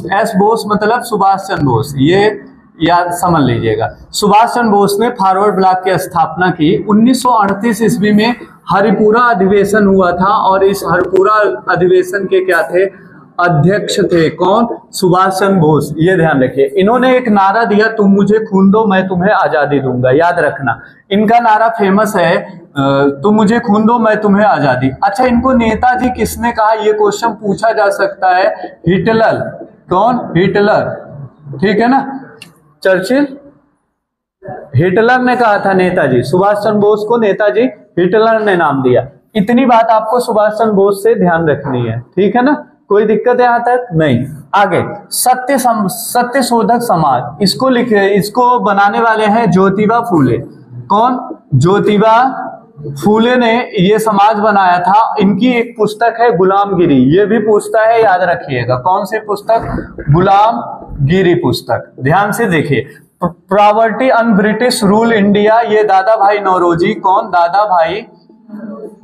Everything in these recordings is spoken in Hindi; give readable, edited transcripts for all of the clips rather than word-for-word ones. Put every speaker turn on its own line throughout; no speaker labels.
बोस, एस बोस मतलब सुभाष चंद्र बोस, ये याद समझ लीजिएगा। सुभाष चंद्र बोस ने फॉरवर्ड ब्लॉक की स्थापना की। 1938 ईस्वी में हरिपुरा अधिवेशन हुआ था और इस हरिपुरा अधिवेशन के क्या थे, अध्यक्ष थे कौन, सुभाष चंद्र बोस। ये ध्यान रखिए, इन्होंने एक नारा दिया, तुम मुझे खून दो मैं तुम्हें आजादी दूंगा, याद रखना। इनका नारा फेमस है, तुम मुझे खून दो मैं तुम्हें आजादी। अच्छा, इनको नेताजी किसने कहा, ये क्वेश्चन पूछा जा सकता है। हिटलर, कौन, हिटलर, ठीक है ना, चर्चिल, हिटलर ने कहा था नेताजी, सुभाष चंद्र बोस को नेताजी हिटलर ने नाम दिया। इतनी बात आपको सुभाष चंद्र बोस से ध्यान रखनी है, ठीक है ना, कोई दिक्कत है यहां तक नहीं। आगे, सत्य शोधक समाज, इसको लिखे, इसको बनाने वाले हैं ज्योतिबा फूले। कौन, ज्योतिबा फूले ने ये समाज बनाया था। इनकी एक पुस्तक है गुलामगिरी, ये भी पूछता है, याद रखिएगा। कौन सी पुस्तक, गुलामगिरी पुस्तक, ध्यान से देखिए। Property on British rule India, ये दादा भाई नौरोजी, कौन, दादा भाई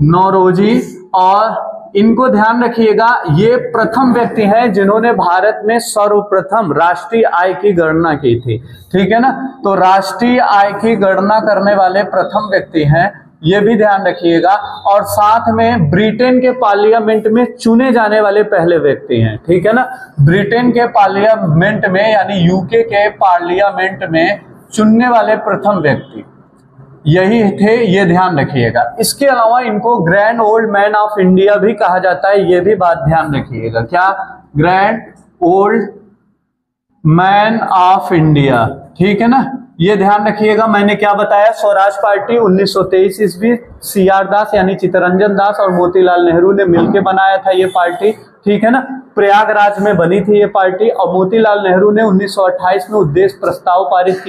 नौरोजी। और इनको ध्यान रखिएगा, ये प्रथम व्यक्ति हैं जिन्होंने भारत में सर्वप्रथम राष्ट्रीय आय की गणना की थी, ठीक है ना। तो राष्ट्रीय आय की गणना करने वाले प्रथम व्यक्ति हैं, ये भी ध्यान रखिएगा। और साथ में ब्रिटेन के पार्लियामेंट में चुने जाने वाले पहले व्यक्ति हैं, ठीक है ना। ब्रिटेन के पार्लियामेंट में यानी यूके के पार्लियामेंट में चुनने वाले प्रथम व्यक्ति यही थे, ये ध्यान रखिएगा। इसके अलावा इनको grand old man of India भी कहा जाता है, ये भी बात ध्यान रखिएगा। क्या, grand old man of India, ठीक है ना, ये ध्यान रखिएगा। मैंने क्या बताया, स्वराज पार्टी 1923 ईस्वी CR दास यानी चित्तरंजन दास और मोतीलाल नेहरू ने मिलकर बनाया था ये पार्टी, ठीक है ना। प्रयागराज में बनी थी ये पार्टी और मोतीलाल नेहरू ने 1928 में उद्देश्य प्रस्ताव पारित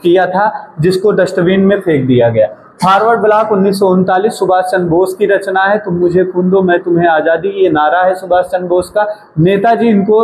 किया था, जिसको डस्टबिन में फेंक दिया गया। फॉरवर्ड ब्लॉक 1939 सुभाष चंद्र बोस की रचना है, तुम मुझे खून दो मैं तुम्हें आजादी, ये नारा है सुभाष चंद्र बोस का। नेताजी इनको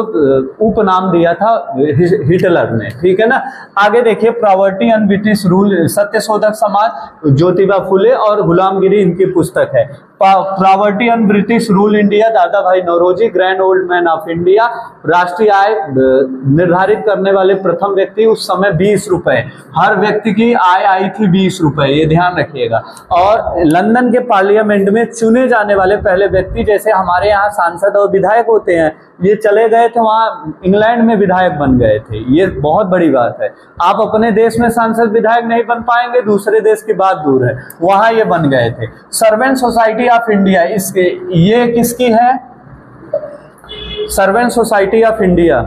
उपनाम दिया था हिटलर ने, ठीक है ना। आगे देखिए, प्रॉपर्टी ऑन ब्रिटिश रूल, सत्य शोधक समाज, ज्योतिबा फुले और गुलामगिरी इनकी पुस्तक है। Property on British rule India, Dadabhai Naoroji, grand old man of India. राष्ट्रीय आय निर्धारित करने वाले प्रथम व्यक्ति, उस समय 20 रुपए, हर व्यक्ति की आय आई थी 20 रुपए, ये ध्यान रखिएगा। और लंदन के पार्लियामेंट में चुने जाने वाले पहले व्यक्ति, जैसे हमारे यहाँ सांसद और विधायक होते हैं, ये चले गए थे वहां इंग्लैंड में विधायक बन गए थे, ये बहुत बड़ी बात है। आप अपने देश में सांसद विधायक नहीं बन पाएंगे, दूसरे देश की बात दूर है, वहां ये बन गए थे। सर्वेंट सोसाइटी ऑफ इंडिया, इसके ये किसकी है, सर्वेंट सोसाइटी ऑफ इंडिया,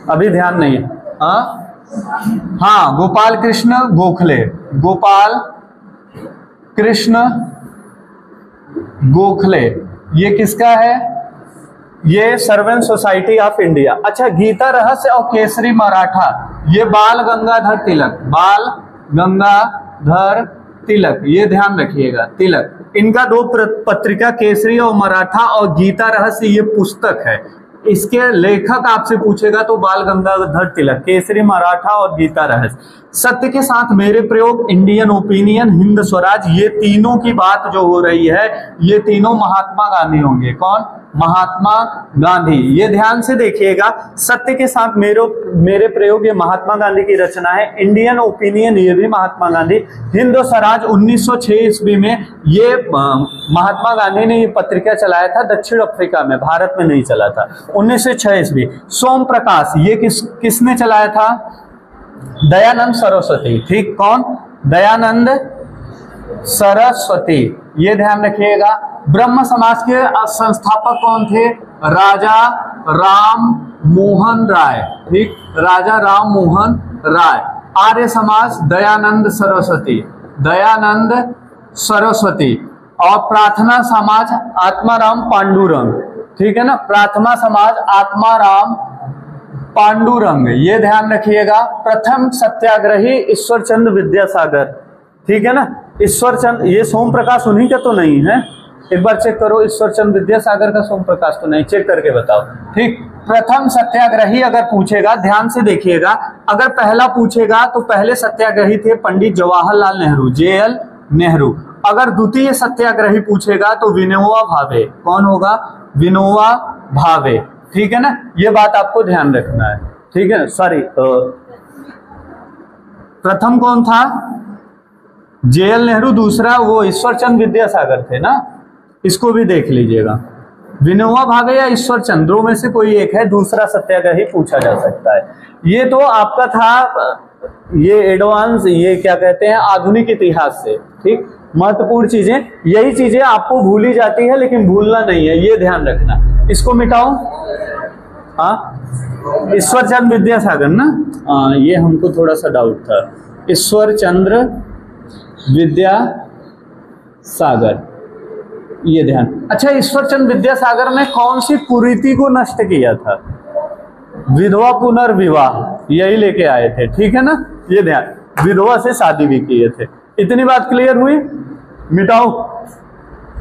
अभी ध्यान नहीं है। हाँ, गोपाल कृष्ण गोखले, गोपाल कृष्ण गोखले, ये किसका है, ये सर्वेंट सोसाइटी ऑफ इंडिया। अच्छा, गीता रहस्य और केसरी मराठा, ये बाल गंगाधर तिलक, बाल गंगाधर तिलक, ये ध्यान रखिएगा, तिलक। इनका दो पत्रिका, केसरी और मराठा और गीता रहस्य, ये पुस्तक है। इसके लेखक आपसे पूछेगा तो बाल गंगाधर तिलक, केसरी मराठा और गीता रहस्य। सत्य के साथ मेरे प्रयोग, इंडियन ओपिनियन, हिंद स्वराज, ये तीनों की बात जो हो रही है, ये तीनों महात्मा गांधी होंगे। कौन, महात्मा गांधी, ये ध्यान से देखिएगा। सत्य के साथ मेरे प्रयोग, ये महात्मा गांधी की रचना है। इंडियन ओपिनियन, ये भी महात्मा गांधी। हिंद स्वराज 1906 ईस्वी में ये महात्मा गांधी ने ये पत्रिका चलाया था दक्षिण अफ्रीका में, भारत में नहीं चला था। 1906 ईस्वी। सोम प्रकाश, ये किसने चलाया था, दयानंद सरस्वती, ठीक, कौन, दयानंद सरस्वती, ये ध्यान रखिएगा। ब्रह्म समाज के संस्थापक कौन थे, राजा राम मोहन राय, ठीक, राजा राम मोहन राय। आर्य समाज, दयानंद सरस्वती, दयानंद सरस्वती। और प्रार्थना समाज, आत्माराम पांडुरंग, ठीक है ना, प्रार्थना समाज आत्माराम पांडुरंग, ये ध्यान रखिएगा। प्रथम सत्याग्रही ईश्वर चंद्र विद्यासागर, ठीक है ना, ईश्वर चंद्र, ये सोम प्रकाश उन्हीं का तो नहीं है, एक बार चेक करो, ईश्वर चंद्र विद्यासागर का सोम प्रकाश तो नहीं, चेक करके बताओ, ठीक। प्रथम सत्याग्रही अगर पूछेगा, ध्यान से देखिएगा, अगर पहला पूछेगा तो पहले सत्याग्रही थे पंडित जवाहरलाल नेहरू, JL नेहरू। अगर द्वितीय सत्याग्रही पूछेगा तो विनोबा भावे। कौन होगा? विनोबा भावे। ठीक है ना, ये बात आपको ध्यान रखना है। ठीक है, सॉरी, प्रथम कौन था? जेएल नेहरू। दूसरा वो ईश्वरचंद विद्यासागर थे ना, इसको भी देख लीजिएगा। विनोबा भावे या ईश्वरचंद, दो में से कोई एक है। दूसरा सत्याग्रही पूछा जा सकता है। ये तो आपका था ये एडवांस, ये क्या कहते हैं, आधुनिक इतिहास से। ठीक, महत्वपूर्ण चीजें, यही चीजें आपको भूली जाती है लेकिन भूलना नहीं है, ये ध्यान रखना। इसको मिटाओ। हाँ, ईश्वरचंद विद्यासागर ना, ये हमको थोड़ा सा डाउट था। ईश्वरचंद्र विद्यासागर, ये ध्यान। अच्छा, ईश्वरचंद विद्यासागर ने कौन सी कुरीति को नष्ट किया था? विधवा पुनर्विवाह, यही लेके आए थे। ठीक है ना, ये ध्यान, विधवा से शादी भी किए थे। इतनी बात क्लियर हुई? मिटाओ,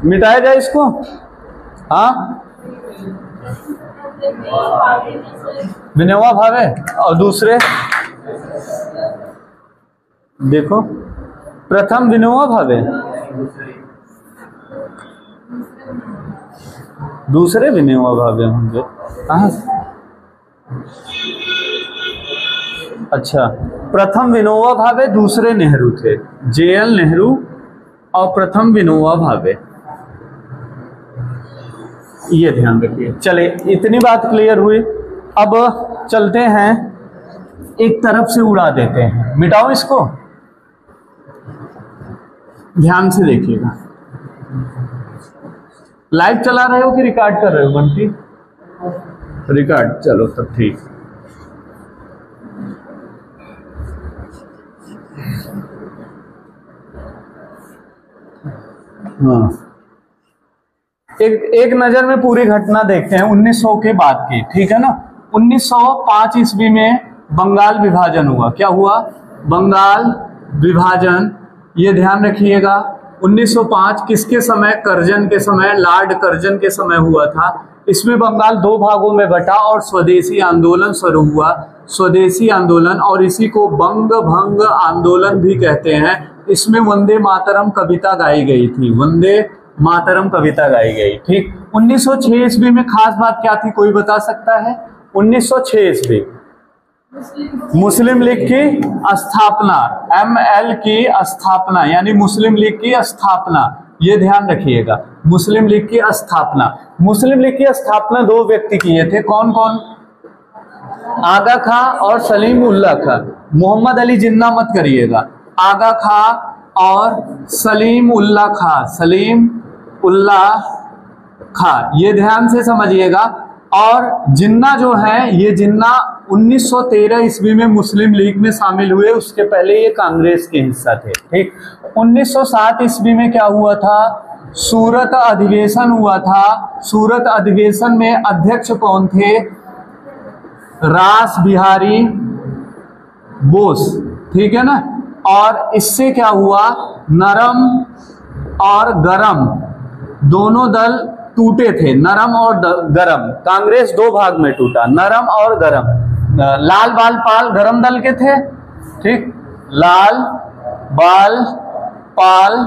मिटाया जाए इसको। हाँ, विनोबा भावे। और दूसरे देखो, प्रथम विनोबा भावे, दूसरे विनोबा भावे होंगे। हाँ, अच्छा, प्रथम विनोबा भावे, दूसरे नेहरू थे। जेएल नेहरू और प्रथम विनोबा भावे, ये ध्यान रखिए। चले, इतनी बात क्लियर हुई। अब चलते हैं, एक तरफ से उड़ा देते हैं। मिटाओ इसको, ध्यान से देखिएगा। लाइव चला रहे हो कि रिकॉर्ड कर रहे हो बंटी? रिकॉर्ड, चलो तब ठीक। हाँ, एक नजर में पूरी घटना देखते हैं 1900 के बाद की। ठीक है ना, 1905 ईस्वी में बंगाल विभाजन हुआ। क्या हुआ? बंगाल विभाजन, ये ध्यान रखिएगा। 1905 किसके समय? कर्जन के समय, लॉर्ड कर्जन के समय हुआ था। इसमें बंगाल दो भागों में बटा और स्वदेशी आंदोलन शुरू हुआ। स्वदेशी आंदोलन, और इसी को बंग भंग आंदोलन भी कहते हैं। इसमें वंदे मातरम कविता गाई गई थी। वंदे मातरम कविता गाई गई। ठीक, 1906 ईस्वी में खास बात क्या थी, कोई बता सकता है? 1906 ईस्वी मुस्लिम लीग की स्थापना, ML की स्थापना, यानी मुस्लिम लीग की स्थापना, ये ध्यान रखिएगा। मुस्लिम लीग की स्थापना, मुस्लिम लीग की स्थापना दो व्यक्ति किए थे। कौन कौन? आगा खां और सलीम उल्लाह खां। मोहम्मद अली जिन्ना मत करिएगा। आगा खां और सलीम उल्लाह खां, सलीम उल्लाह खां, ये ध्यान से समझिएगा। और जिन्ना जो है, ये जिन्ना 1913 ईस्वी में मुस्लिम लीग में शामिल हुए। उसके पहले ये कांग्रेस के हिस्सा थे। ठीक, 1907 ईस्वी में क्या हुआ था? सूरत अधिवेशन हुआ था। सूरत अधिवेशन में अध्यक्ष कौन थे? रास बिहारी बोस। ठीक है ना, और इससे क्या हुआ? नरम और गरम दोनों दल टूटे थे। नरम और गरम, कांग्रेस दो भाग में टूटा, नरम और गरम। लाल बाल पाल गरम दल के थे। ठीक, लाल बाल पाल,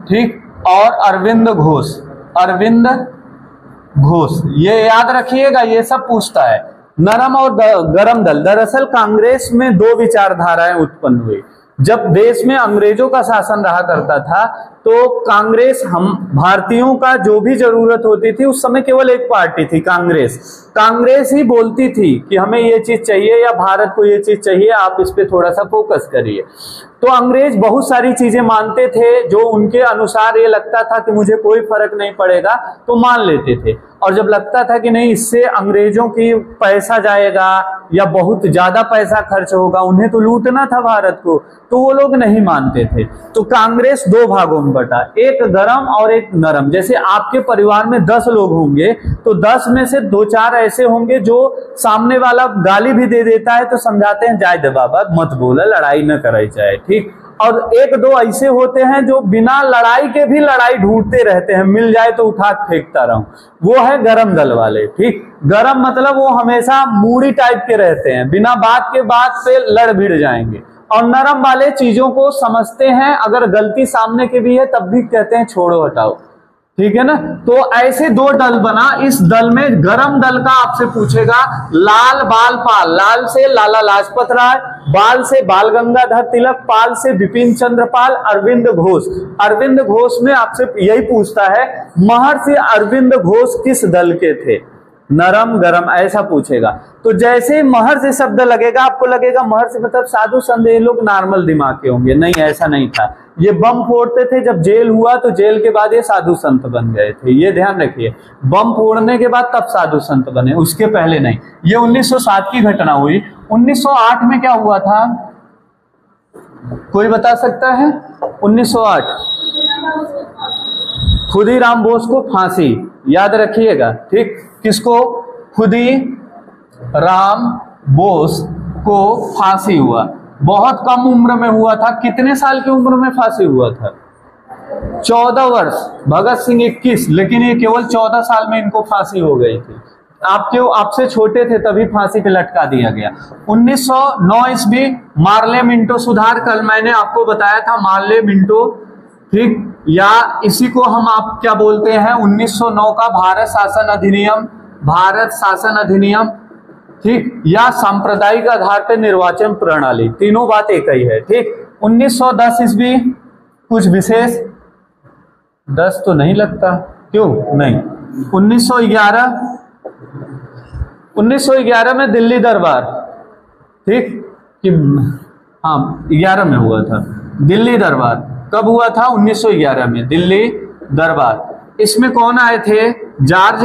ठीक, और अरविंद घोष, अरविंद घोष, ये याद रखिएगा, ये सब पूछता है। नरम और गरम दल, दरअसल कांग्रेस में दो विचारधाराएं उत्पन्न हुई। जब देश में अंग्रेजों का शासन रहा करता था तो कांग्रेस, हम भारतीयों का जो भी जरूरत होती थी, उस समय केवल एक पार्टी थी, कांग्रेस। कांग्रेस ही बोलती थी कि हमें ये चीज चाहिए या भारत को ये चीज चाहिए, आप इस पे थोड़ा सा फोकस करिए। तो अंग्रेज बहुत सारी चीजें मानते थे जो उनके अनुसार ये लगता था कि मुझे कोई फर्क नहीं पड़ेगा, तो मान लेते थे। और जब लगता था कि नहीं, इससे अंग्रेजों की पैसा जाएगा या बहुत ज्यादा पैसा खर्च होगा, उन्हें तो लूटना था भारत को, तो वो लोग नहीं मानते थे। तो कांग्रेस दो भागों में बटा, एक गरम और एक नरम। जैसे आपके परिवार में 10 लोग होंगे तो 10 में से 2-4 ऐसे होंगे जो सामने वाला गाली भी दे देता है तो समझाते हैं, जाए दे बाबा, मत बोला, लड़ाई न कराई जाए। ठीक, और 1-2 ऐसे होते हैं जो बिना लड़ाई के भी लड़ाई ढूंढते रहते हैं, मिल जाए तो उठा फेंकता रहूं, वो है गरम दल वाले। ठीक, गरम मतलब वो हमेशा मूडी टाइप के रहते हैं, बिना बात के बात पे लड़ भिड़ जाएंगे। और नरम वाले चीजों को समझते हैं, अगर गलती सामने की भी है तब भी कहते हैं छोड़ो हटाओ, ठीक है ना। तो ऐसे दो दल बना, इस दल में गरम दल का आपसे पूछेगा लाल बाल पाल, लाल से लाला लाजपत राय, बाल से बाल गंगाधर तिलक, पाल से बिपिन चंद्र पाल, अरविंद घोष। अरविंद घोष में आपसे यही पूछता है महर्षि अरविंद घोष किस दल के थे, नरम गरम ऐसा पूछेगा। तो जैसे ही महर्षि शब्द लगेगा आपको लगेगा महर्षि मतलब साधु संत, ये लोग नॉर्मल दिमाग के होंगे, नहीं ऐसा नहीं था। ये बम फोड़ते थे, जब जेल हुआ तो जेल के बाद ये साधु संत बन गए थे, ये ध्यान रखिए। बम फोड़ने के बाद तब साधु संत बने, उसके पहले नहीं। ये 1907 की घटना हुई। 1908 में क्या हुआ था, कोई बता सकता है? 1908 खुदीराम बोस को फांसी, याद रखिएगा, ठीक। किसको? खुदीराम बोस को फांसी हुआ, बहुत कम उम्र में हुआ था। कितने साल की उम्र में फांसी हुआ था? 14 वर्ष। भगत सिंह 21, लेकिन ये केवल 14 साल में इनको फांसी हो गई थी। आपसे छोटे थे तभी फांसी पे लटका दिया गया। 1909 ईस्वी मार्ले मिंटो सुधार, कल मैंने आपको बताया था मार्ले मिंटो, ठीक, या इसी को हम आप क्या बोलते हैं 1909 का भारत शासन अधिनियम, भारत शासन अधिनियम, ठीक, या सांप्रदायिक आधार पर निर्वाचन प्रणाली, तीनों बात एक ही है, ठीक। 1910 ईस्वी कुछ विशेष, 10 तो नहीं लगता, क्यों नहीं। 1911 में दिल्ली दरबार, ठीक, कि हाँ 11 में हुआ था दिल्ली दरबार। कब हुआ था? 1911 में दिल्ली दरबार। इसमें कौन आए थे? जॉर्ज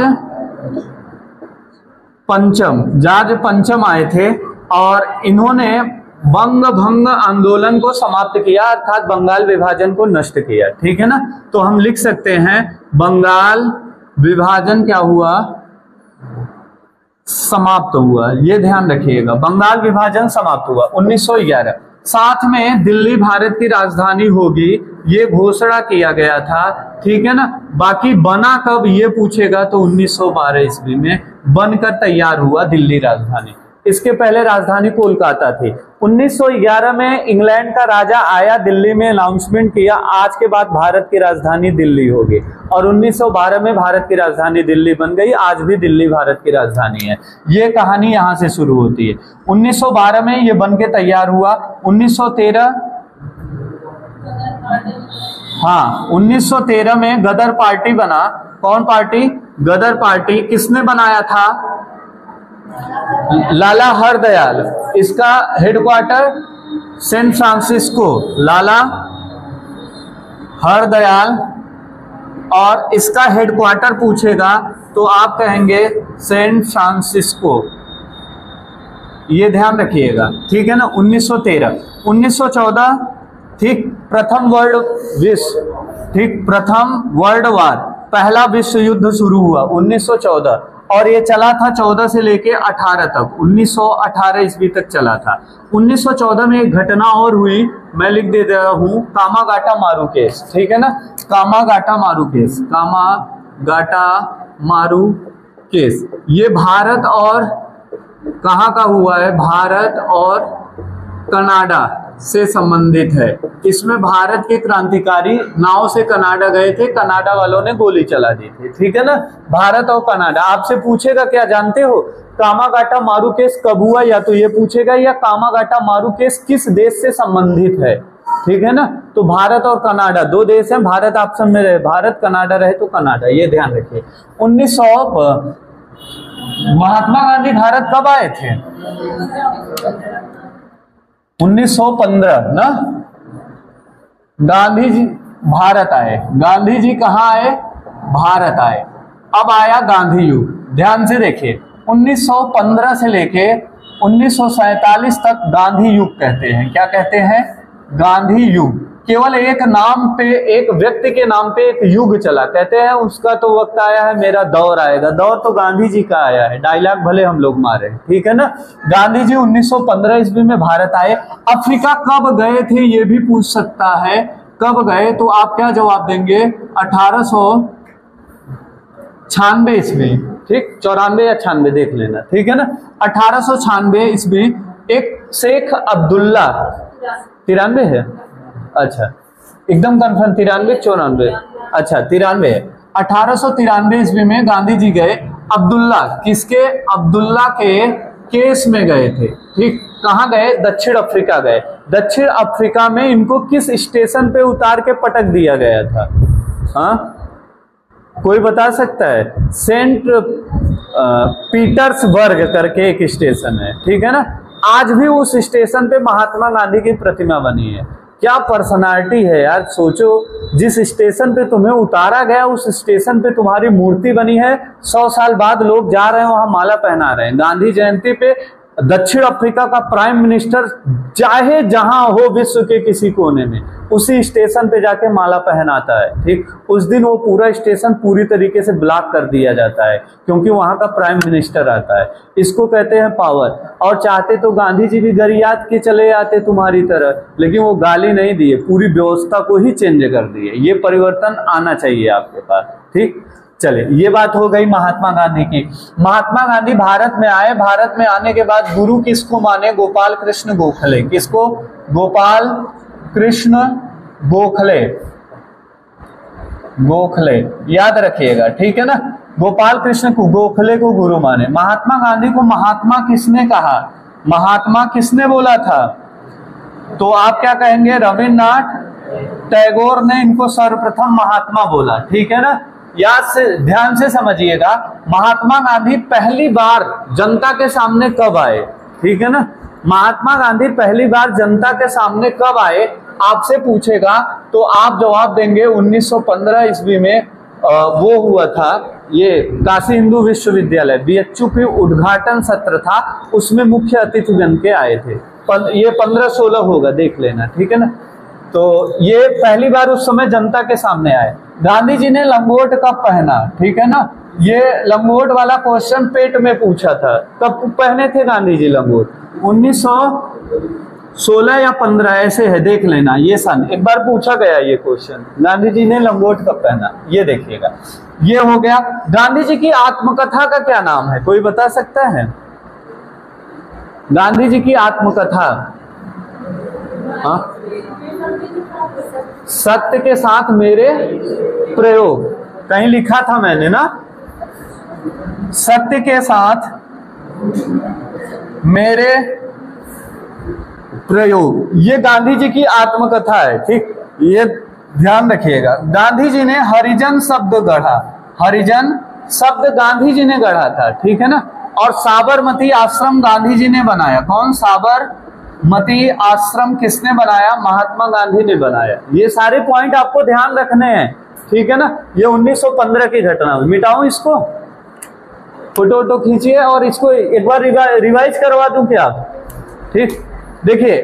पंचम आए थे, और इन्होंने बंग भंग आंदोलन को समाप्त किया, अर्थात बंगाल विभाजन को नष्ट किया, ठीक है ना। तो हम लिख सकते हैं बंगाल विभाजन क्या हुआ? समाप्त हुआ, ये ध्यान रखिएगा, बंगाल विभाजन समाप्त हुआ 1911। साथ में दिल्ली भारत की राजधानी होगी, ये घोषणा किया गया था, ठीक है ना। बाकी बना कब ये पूछेगा तो 1912 ईस्वी में बनकर तैयार हुआ दिल्ली राजधानी। इसके पहले राजधानी कोलकाता थी। 1911 में इंग्लैंड का राजा आया, दिल्ली में अनाउंसमेंट किया आज के बाद भारत की राजधानी दिल्ली होगी, और 1912 में भारत की राजधानी दिल्ली बन गई। आज भी दिल्ली भारत की राजधानी है। ये कहानी यहाँ से शुरू होती है। 1912 में ये बन के तैयार हुआ। 1913 हाँ 1913 में गदर पार्टी बना। कौन पार्टी? गदर पार्टी। किसने बनाया था? लाला हरदयाल। इसका हेडक्वार्टर सैन फ्रांसिस्को, लाला हरदयाल, और इसका हेडक्वार्टर पूछेगा तो आप कहेंगे सैन फ्रांसिस्को, ये ध्यान रखिएगा, ठीक है ना। 1913। 1914, ठीक, प्रथम वर्ल्ड वार, पहला विश्व युद्ध शुरू हुआ 1914, और ये चला था 14 से लेके 18 तक, 1918 ईस्वी तक चला था। 1914 में एक घटना और हुई, मैं लिख दे रहा हूं, कामागाटा मारू केस, ठीक है ना। कामागाटा मारू केस, कामागाटा मारू केस, ये भारत और कहाँ का हुआ है? भारत और कनाडा से संबंधित है। इसमें भारत के क्रांतिकारी नाव से कनाडा गए थे, कनाडा वालों ने गोली चला दी थी, ठीक है ना। भारत और कनाडा। आपसे पूछेगा क्या जानते हो कामागाटा मारू केस कब हुआ, या तो ये पूछेगा या कामागाटा मारू केस किस देश से संबंधित है, ठीक है ना। तो भारत और कनाडा दो देश हैं, भारत ऑप्शन में रहे, भारत, कनाडा रहे तो कनाडा, ये ध्यान रखिए। 1900 महात्मा गांधी भारत कब आए थे? 1915 ना, गांधी जी भारत आए। गांधी जी कहाँ आए? भारत आए। अब आया गांधी युग, ध्यान से देखिए। 1915 से लेके 1947 तक गांधी युग कहते हैं। क्या कहते हैं? गांधी युग। केवल एक नाम पे, एक व्यक्ति के नाम पे एक युग चला, कहते हैं उसका तो वक्त आया है, मेरा दौर आएगा। दौर तो गांधी जी का आया है, डायलॉग भले हम लोग मारे, ठीक है ना। गांधी जी 1915 ईस्वी में भारत आए। अफ्रीका कब गए थे ये भी पूछ सकता है, कब गए, तो आप क्या जवाब देंगे? 1896 ईस्वी, ठीक, 94 या 96 देख लेना, ठीक है ना। 1896 ईस्वी एक शेख अब्दुल्ला 93 है, अच्छा एकदम कन्फर्म 93 94, अच्छा 93 है। 1893 ईस्वी में गांधी जी गए अब्दुल्ला, किसके, अब्दुल्ला के केस में गए थे, ठीक। कहाँ गए, दक्षिण अफ्रीका गए। दक्षिण अफ्रीका में इनको किस स्टेशन पे उतार के पटक दिया गया था, हाँ कोई बता सकता है? सेंट पीटर्सबर्ग करके एक स्टेशन है, ठीक है ना। आज भी उस स्टेशन पे महात्मा गांधी की प्रतिमा बनी है। क्या पर्सनालिटी है यार, सोचो जिस स्टेशन पे तुम्हें उतारा गया उस स्टेशन पे तुम्हारी मूर्ति बनी है। 100 साल बाद लोग जा रहे हैं वहां माला पहना रहे हैं। गांधी जयंती पे दक्षिण अफ्रीका का प्राइम मिनिस्टर चाहे जहां हो विश्व के किसी कोने में उसी स्टेशन पे जाके माला पहनाता है, ठीक। उस दिन वो पूरा स्टेशन पूरी तरीके से ब्लॉक कर दिया जाता है क्योंकि वहां का प्राइम मिनिस्टर आता है। इसको कहते हैं पावर। और चाहते तो गांधी जी भी गरियात के चले आते तुम्हारी तरह, लेकिन वो गाली नहीं दिए, पूरी व्यवस्था को ही चेंज कर दिए। ये परिवर्तन आना चाहिए आपके पास, ठीक। चले, ये बात हो गई महात्मा गांधी की। महात्मा गांधी भारत में आए। भारत में आने के बाद गुरु किसको माने, गोपाल कृष्ण गोखले। किसको, गोपाल कृष्ण गोखले, गोखले याद रखिएगा, ठीक है ना। गोपाल कृष्ण गोखले को गुरु माने। महात्मा गांधी को महात्मा किसने कहा, महात्मा किसने बोला था? तो आप क्या कहेंगे, रविन्द्रनाथ टैगोर ने इनको सर्वप्रथम महात्मा बोला, ठीक है ना। याद से ध्यान से समझिएगा, महात्मा गांधी पहली बार जनता के सामने कब आए, ठीक है ना। महात्मा गांधी पहली बार जनता के सामने कब आए आपसे पूछेगा तो आप जवाब देंगे 1915 ईस्वी में वो हुआ था, ये काशी हिंदू विश्वविद्यालय BHU की उद्घाटन सत्र था, उसमें मुख्य अतिथि बन के आए थे। ये 1516 होगा, देख लेना, ठीक है ना। तो ये पहली बार उस समय जनता के सामने आए। गांधी जी ने लंगोट कब पहना, ठीक है ना। ये लंगोट वाला क्वेश्चन पेट में पूछा था, कब पहने थे गांधी जी लंगोट? 1916 या 15 ऐसे है, देख लेना ये सन, एक बार पूछा गया ये क्वेश्चन, गांधी जी ने लंगोट कब पहना, ये देखिएगा। ये हो गया। गांधी जी की आत्मकथा का क्या नाम है, कोई बता सकता है? गांधी जी की आत्मकथा, हाँ, सत्य के साथ मेरे प्रयोग, कहीं लिखा था मैंने ना, सत्य के साथ मेरे प्रयोग, ये गांधी जी की आत्मकथा है, ठीक। ये ध्यान रखिएगा। गांधी जी ने हरिजन शब्द गढ़ा, हरिजन शब्द गांधी जी ने गढ़ा था, ठीक है ना। और साबरमती आश्रम गांधी जी ने बनाया। कौन? साबरमती आश्रम किसने बनाया? महात्मा गांधी ने बनाया। ये सारे पॉइंट आपको ध्यान रखने हैं, ठीक है ना। ये 1915 की घटना। मिटाऊं इसको, फोटो वोटो खींचिए और इसको एक बार रिवाइज करवा दूं क्या, ठीक। देखिए,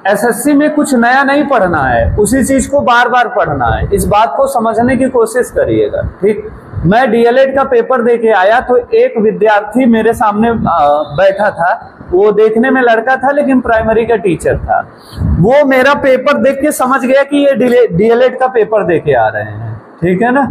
एसएससी में कुछ नया नहीं पढ़ना है, उसी चीज को बार बार पढ़ना है। इस बात को समझने की कोशिश करिएगा, ठीक। मैं डीएलएड का पेपर देके आया तो एक विद्यार्थी मेरे सामने बैठा था, वो देखने में लड़का था लेकिन प्राइमरी का टीचर था। वो मेरा पेपर देख के समझ गया कि ये डीएलएड का पेपर देके आ रहे हैं, ठीक है ना,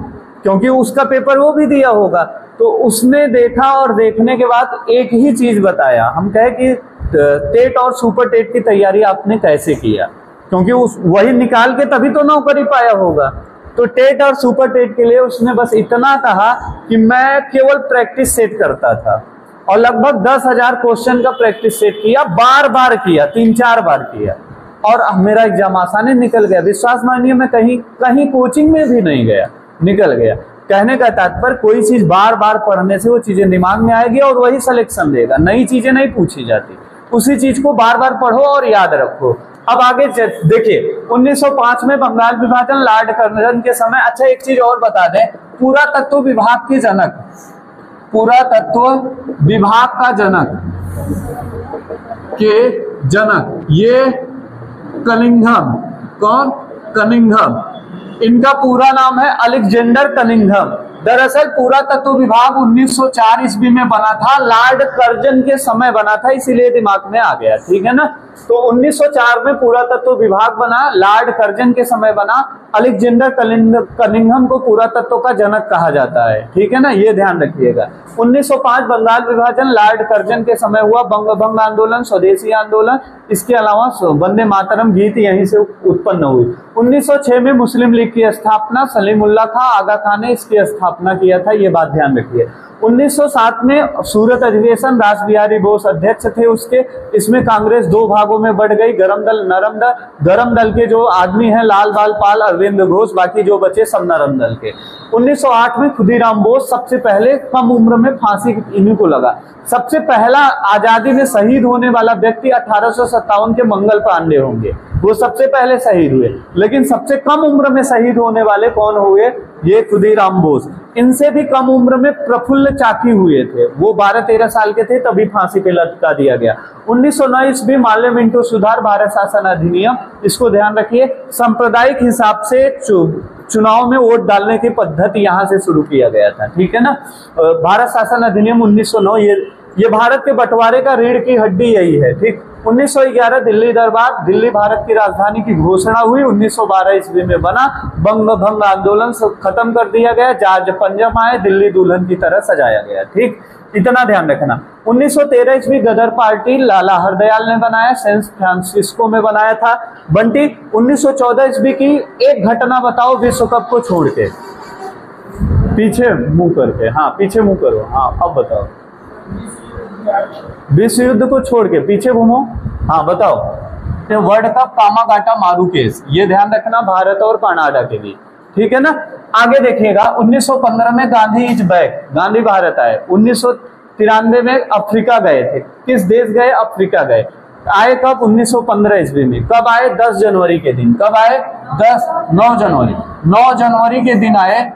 क्योंकि उसका पेपर वो भी दिया होगा। तो उसने देखा और देखने के बाद एक ही चीज बताया। हम कहे कि टेट और सुपर टेट की तैयारी आपने कैसे किया, क्योंकि वही निकाल के तभी तो नौकरी पाया होगा। तो टेट और सुपर टेट के लिए उसने बस इतना कहा कि मैं केवल प्रैक्टिस सेट करता था और लगभग 10,000 क्वेश्चन का प्रैक्टिस सेट किया, बार बार किया, 3-4 बार किया और मेरा एग्जाम आसानी निकल गया। विश्वास मानिए, मैं कहीं कोचिंग में भी नहीं गया, निकल गया। कहने का तात्पर्य, कोई चीज बार बार पढ़ने से वो चीजें दिमाग में आएगी और वही सिलेक्शन देगा, नई चीजें नहीं पूछी जाती। उसी चीज को बार बार पढ़ो और याद रखो। अब आगे देखिए, 1905 में बंगाल विभाजन, लॉर्ड कर्जन के समय। अच्छा, एक चीज और बता दें, पुरातत्व विभाग के जनक, पुरातत्व विभाग का जनक ये कनिंघम। कौन? कनिंघम। इनका पूरा नाम है अलेक्जेंडर कनिंघम। दरअसल पुरातत्व विभाग 1904 ईस्वी में बना था, लॉर्ड कर्जन के समय बना था, इसीलिए दिमाग में आ गया, ठीक है ना। तो 1904 में पुरातत्व विभाग बना, लॉर्ड कर्जन के समय बना, अलेक्जेंडर कनिंघम को पुरातत्व का जनक कहा जाता है, ठीक है ना, ये ध्यान रखिएगा। 1905 बंगाल विभाजन लॉर्ड कर्जन के समय हुआ। बंग भंग आंदोलन, स्वदेशी आंदोलन, इसके अलावा वंदे मातरम गीत यहीं से उत्पन्न हुई। 1906 में मुस्लिम लीग की स्थापना, सलीमुल्लाह खां आगा खान ने इसकी स्थापना किया था, ये बात ध्यान रखिए। 1907 में सूरत अधिवेशन, रास बिहारी बोस अध्यक्ष थे उसके। इसमें कांग्रेस दो भागों में बढ़ गई, गरम दल नरम दल। गरम दल के जो आदमी हैं लाल बाल पाल, अरविंद घोष, बाकी जो बचे सब नरम दल के। 1908 में खुदीराम बोस सबसे पहले कम उम्र में फांसी इन्हीं को लगा। सबसे पहला आजादी में शहीद होने वाला व्यक्ति 1857 के मंगल पांडे होंगे, वो सबसे पहले शहीद हुए। लेकिन सबसे कम उम्र में शहीद होने वाले कौन हुए? ये खुदीराम बोस। इनसे भी कम उम्र में प्रफुल्ल चाकी हुए थे, वो 12-13 साल के थे, तभी फांसी पे लटका दिया गया। 1909 ईस्वी माल्य मिंटो सुधार भारत शासन अधिनियम, इसको ध्यान रखिए। सांप्रदायिक हिसाब से चुनाव में वोट डालने की पद्धति यहां से शुरू किया गया था, ठीक है ना। भारत शासन अधिनियम 1909, ये भारत के बंटवारे का रीढ़ की हड्डी यही है, ठीक। 1911 दिल्ली दरबार, दिल्ली भारत की राजधानी की घोषणा हुई। 1912 ईस्वी में बना। बंग भंग आंदोलन खत्म कर दिया गया। जॉर्ज पंजम आए, दिल्ली दुल्हन की तरह सजाया गया, ठीक, इतना ध्यान रखना। 1913 ईस्वी गदर पार्टी लाला हरदयाल ने बनाया, सैन फ्रांसिस्को में बनाया था। बंटी 1914 ईस्वी की एक घटना बताओ विश्व कप को छोड़ के, पीछे मुंह करके, हाँ पीछे मुंह करो, हाँ अब बताओ। विश्व युद्ध को छोड़ के पीछे घूमो, हाँ बताओ। वर्ल्ड कप कामागाटा मारू केस, ये ध्यान रखना भारत और कनाडा के लिए, ठीक है ना। आगे देखिएगा 1915 में गांधी इज बैक, गांधी भारत आए। 1993 में अफ्रीका गए थे। किस देश गए? अफ्रीका गए। आए कब? 1915 ईस्वी में। कब आए? 10 जनवरी के दिन। कब आए? 9 जनवरी। 9 जनवरी के दिन आए,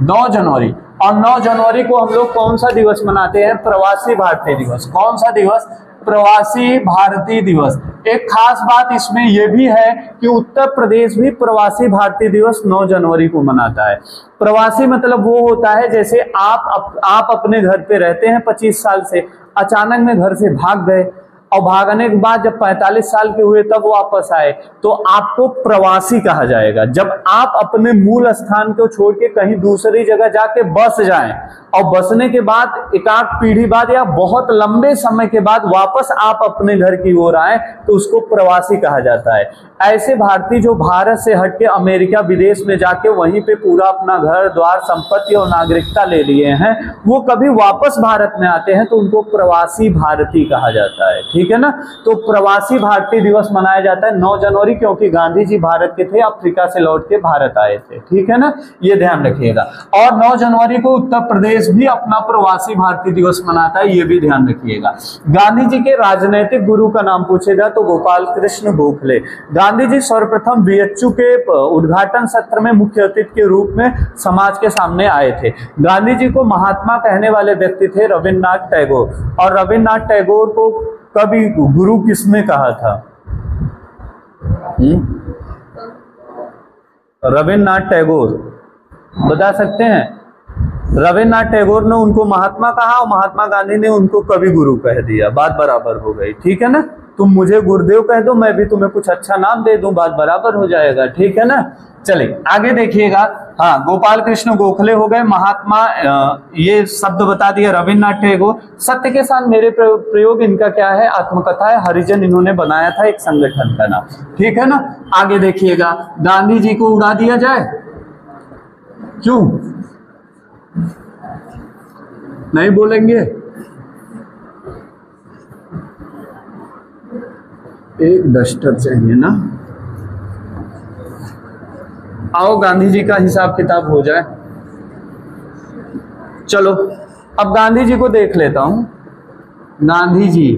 9 जनवरी। और 9 जनवरी को हम लोग कौन सा दिवस मनाते हैं? प्रवासी भारतीय दिवस। कौन सा दिवस? प्रवासी भारतीय दिवस। एक खास बात इसमें यह भी है कि उत्तर प्रदेश भी प्रवासी भारतीय दिवस 9 जनवरी को मनाता है। प्रवासी मतलब वो होता है जैसे आप अपने घर पे रहते हैं 25 साल से, अचानक में घर से भाग गए और भागने के बाद जब 45 साल के हुए तब वापस आए, तो आपको प्रवासी कहा जाएगा। जब आप अपने मूल स्थान को छोड़ के कहीं दूसरी जगह जाके बस जाएं और बसने के बाद एक आध पीढ़ी बाद या बहुत लंबे समय के बाद वापस आप अपने घर की ओर आए, तो उसको प्रवासी कहा जाता है। ऐसे भारतीय जो भारत से हटके अमेरिका विदेश में जाके वहीं पे पूरा अपना घर द्वार संपत्ति और नागरिकता ले लिए हैं, वो कभी वापस भारत में आते हैं तो उनको प्रवासी भारतीय कहा जाता है, ठीक है ना। तो प्रवासी भारतीय दिवस मनाया जाता है 9 जनवरी, क्योंकि गांधी जी भारत के थे, अफ्रीका से लौट के भारत आए थे, ठीक है ना, ये ध्यान रखिएगा। और 9 जनवरी को उत्तर प्रदेश भी अपना प्रवासी भारतीय दिवस मनाता है, ये भी ध्यान रखिएगा। गांधी जी के राजनैतिक गुरु का नाम पूछेगा तो गोपाल कृष्ण गोखले। गांधी जी सर्वप्रथम बीएचयू के उद्घाटन सत्र में मुख्य अतिथि के रूप में समाज के सामने आए थे। गांधी जी को महात्मा कहने वाले व्यक्ति थे रविन्द्रनाथ टैगोर। और रविन्द्रनाथ टैगोर को कभी गुरु किसने कहा था? रविन्द्रनाथ टैगोर, बता सकते हैं? रविन्द्रनाथ टैगोर ने उनको महात्मा कहा और महात्मा गांधी ने उनको कवि गुरु कह दिया, बात बराबर हो गई, ठीक है ना। तुम मुझे गुरुदेव कह दो, मैं भी तुम्हें कुछ अच्छा नाम दे दूं, बात बराबर हो जाएगा, ठीक है ना। चलिए आगे देखिएगा। हाँ, गोपाल कृष्ण गोखले हो गए, महात्मा ये शब्द बता दिया, रविन्द्रनाथ टैगोर। सत्य के साथ मेरे प्रयोग, इनका क्या है? आत्मकथा है, हरिजन इन्होंने बनाया था एक संगठन का नाम, ठीक है ना। आगे देखिएगा, गांधी जी को उड़ा दिया जाए, क्यों नहीं बोलेंगे? एक डस्टर चाहिए ना। आओ गांधी जी का हिसाब किताब हो जाए। चलो अब गांधी जी को देख लेता हूं। गांधी जी,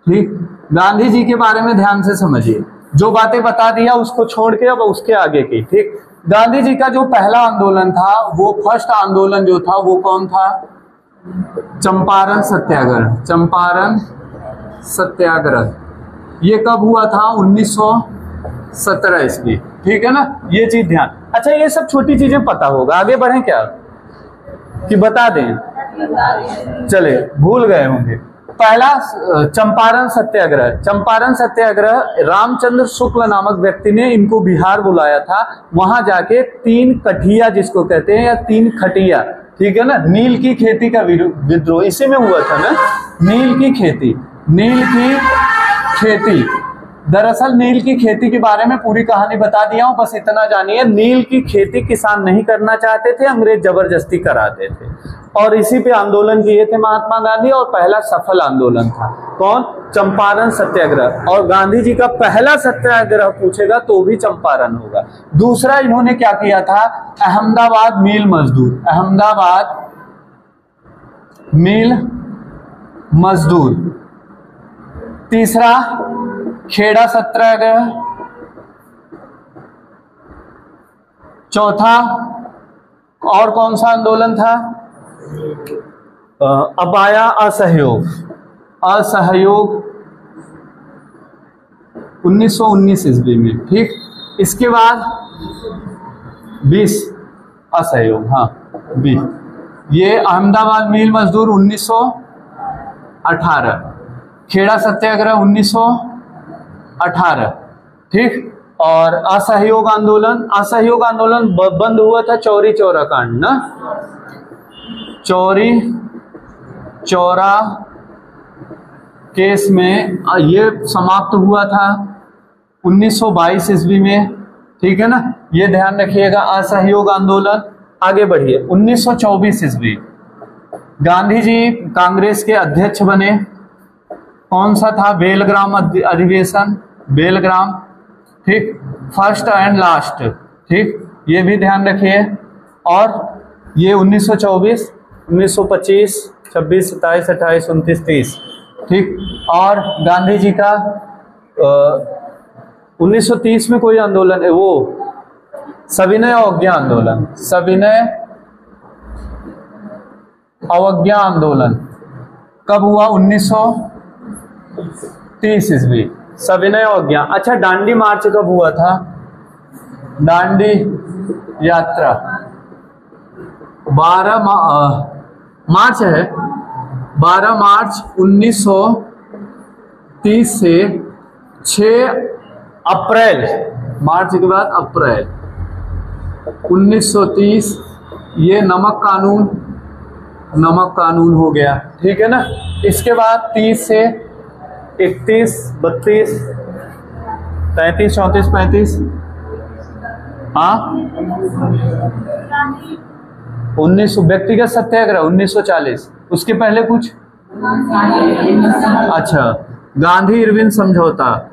ठीक, गांधी जी के बारे में ध्यान से समझिए। जो बातें बता दिया उसको छोड़ के अब उसके आगे की, ठीक। गांधी जी का जो पहला आंदोलन था, वो फर्स्ट आंदोलन जो था वो कौन था? चंपारण सत्याग्रह। चंपारण सत्याग्रह ये कब हुआ था? 1917 ईस्वी, ठीक है ना, ये चीज ध्यान। अच्छा, ये सब छोटी चीजें पता होगा, आगे बढ़े क्या कि बता दें? चले, भूल गए होंगे। पहला चंपारण सत्याग्रह। चंपारण सत्याग्रह रामचंद्र शुक्ल नामक व्यक्ति ने इनको बिहार बुलाया था। वहां जाके 3 कठिया जिसको कहते हैं या 3 खटिया, ठीक है ना, नील की खेती का विद्रोह इसी में हुआ था ना। नील की खेती, नील की खेती, दरअसल नील की खेती के बारे में पूरी कहानी बता दिया हूं, बस इतना जानिए। नील की खेती किसान नहीं करना चाहते थे, अंग्रेज जबरदस्ती कराते थे और इसी पे आंदोलन किए थे महात्मा गांधी और पहला सफल आंदोलन था कौन? चंपारण सत्याग्रह। और गांधी जी का पहला सत्याग्रह पूछेगा तो भी चंपारण होगा। दूसरा इन्होंने क्या किया था? अहमदाबाद मिल मजदूर, अहमदाबाद मिल मजदूर। तीसरा खेड़ा सत्याग्रह। चौथा और कौन सा आंदोलन था? अपाया असहयोग, असहयोग 1919 ईस्वी में, ठीक। इसके बाद 20 असहयोग, हाँ 20, ये अहमदाबाद मिल मजदूर 1918, खेड़ा सत्याग्रह 1918, ठीक। और असहयोग आंदोलन, असहयोग आंदोलन बंद हुआ था चौरी चौरा कांड ना, चौरी चौरा केस में ये समाप्त हुआ था 1922 ईस्वी में, ठीक है ना, ये ध्यान रखिएगा। असहयोग आंदोलन। आगे बढ़िए। 1924 ईस्वी गांधी जी कांग्रेस के अध्यक्ष बने। कौन सा था? बेलग्राम अधिवेशन, बेलग्राम, ठीक, फर्स्ट एंड लास्ट, ठीक, ये भी ध्यान रखिए। और ये 1924, 1925, 26, 27, 28, 29, 30, ठीक। और गांधी जी का 1930 में कोई आंदोलन है, वो सविनय अवज्ञा आंदोलन, सविनय अवज्ञा आंदोलन कब हुआ? 1930 ईस्वी, सविनय अवज्ञा। अच्छा, दांडी मार्च कब हुआ था? दांडी यात्रा 12 मार्च है, 12 मार्च 1930 से 6 अप्रैल, मार्च के बाद अप्रैल 1930, ये नमक कानून हो गया, ठीक है ना। इसके बाद 30 से 31, 32, 33, 34, 35, हाँ 1900 व्यक्तिगत सत्याग्रह 1940। उसके पहले कुछ? अच्छा, गांधी इरविन समझौता,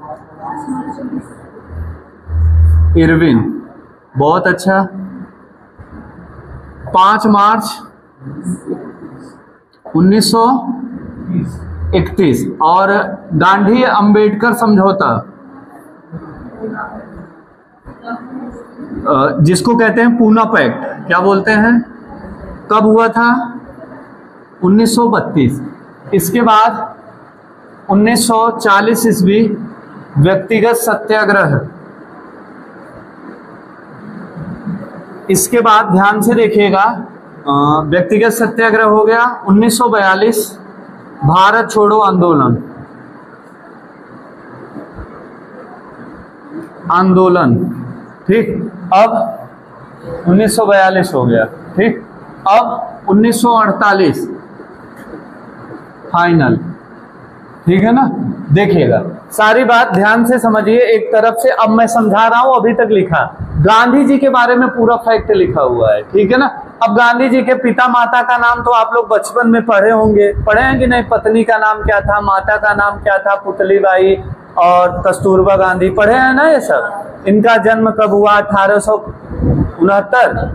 इरविन, बहुत अच्छा। 5 मार्च 1931 और गांधी अंबेडकर समझौता, जिसको कहते हैं पूना पैक्ट, क्या बोलते हैं, कब हुआ था? 1932। इसके बाद 1940 ईस्वी व्यक्तिगत सत्याग्रह। इसके बाद ध्यान से देखिएगा, व्यक्तिगत सत्याग्रह हो गया। 1942 भारत छोड़ो आंदोलन, ठीक। अब 1942 हो गया, ठीक। अब 1948 फाइनल, ठीक है ना। देखिएगा, सारी बात ध्यान से समझिए एक तरफ से। अब मैं समझा रहा हूं, अभी तक लिखा गांधी जी के बारे में पूरा फैक्ट लिखा हुआ है, ठीक है ना। अब गांधी जी के पिता माता का नाम तो आप लोग बचपन में पढ़े होंगे, पढ़े हैं कि नहीं? पत्नी का नाम क्या था, माता का नाम क्या था? पुतलीबाई और कस्तूरबा गांधी, पढ़े हैं ना ये सब। इनका जन्म कब हुआ? 1869,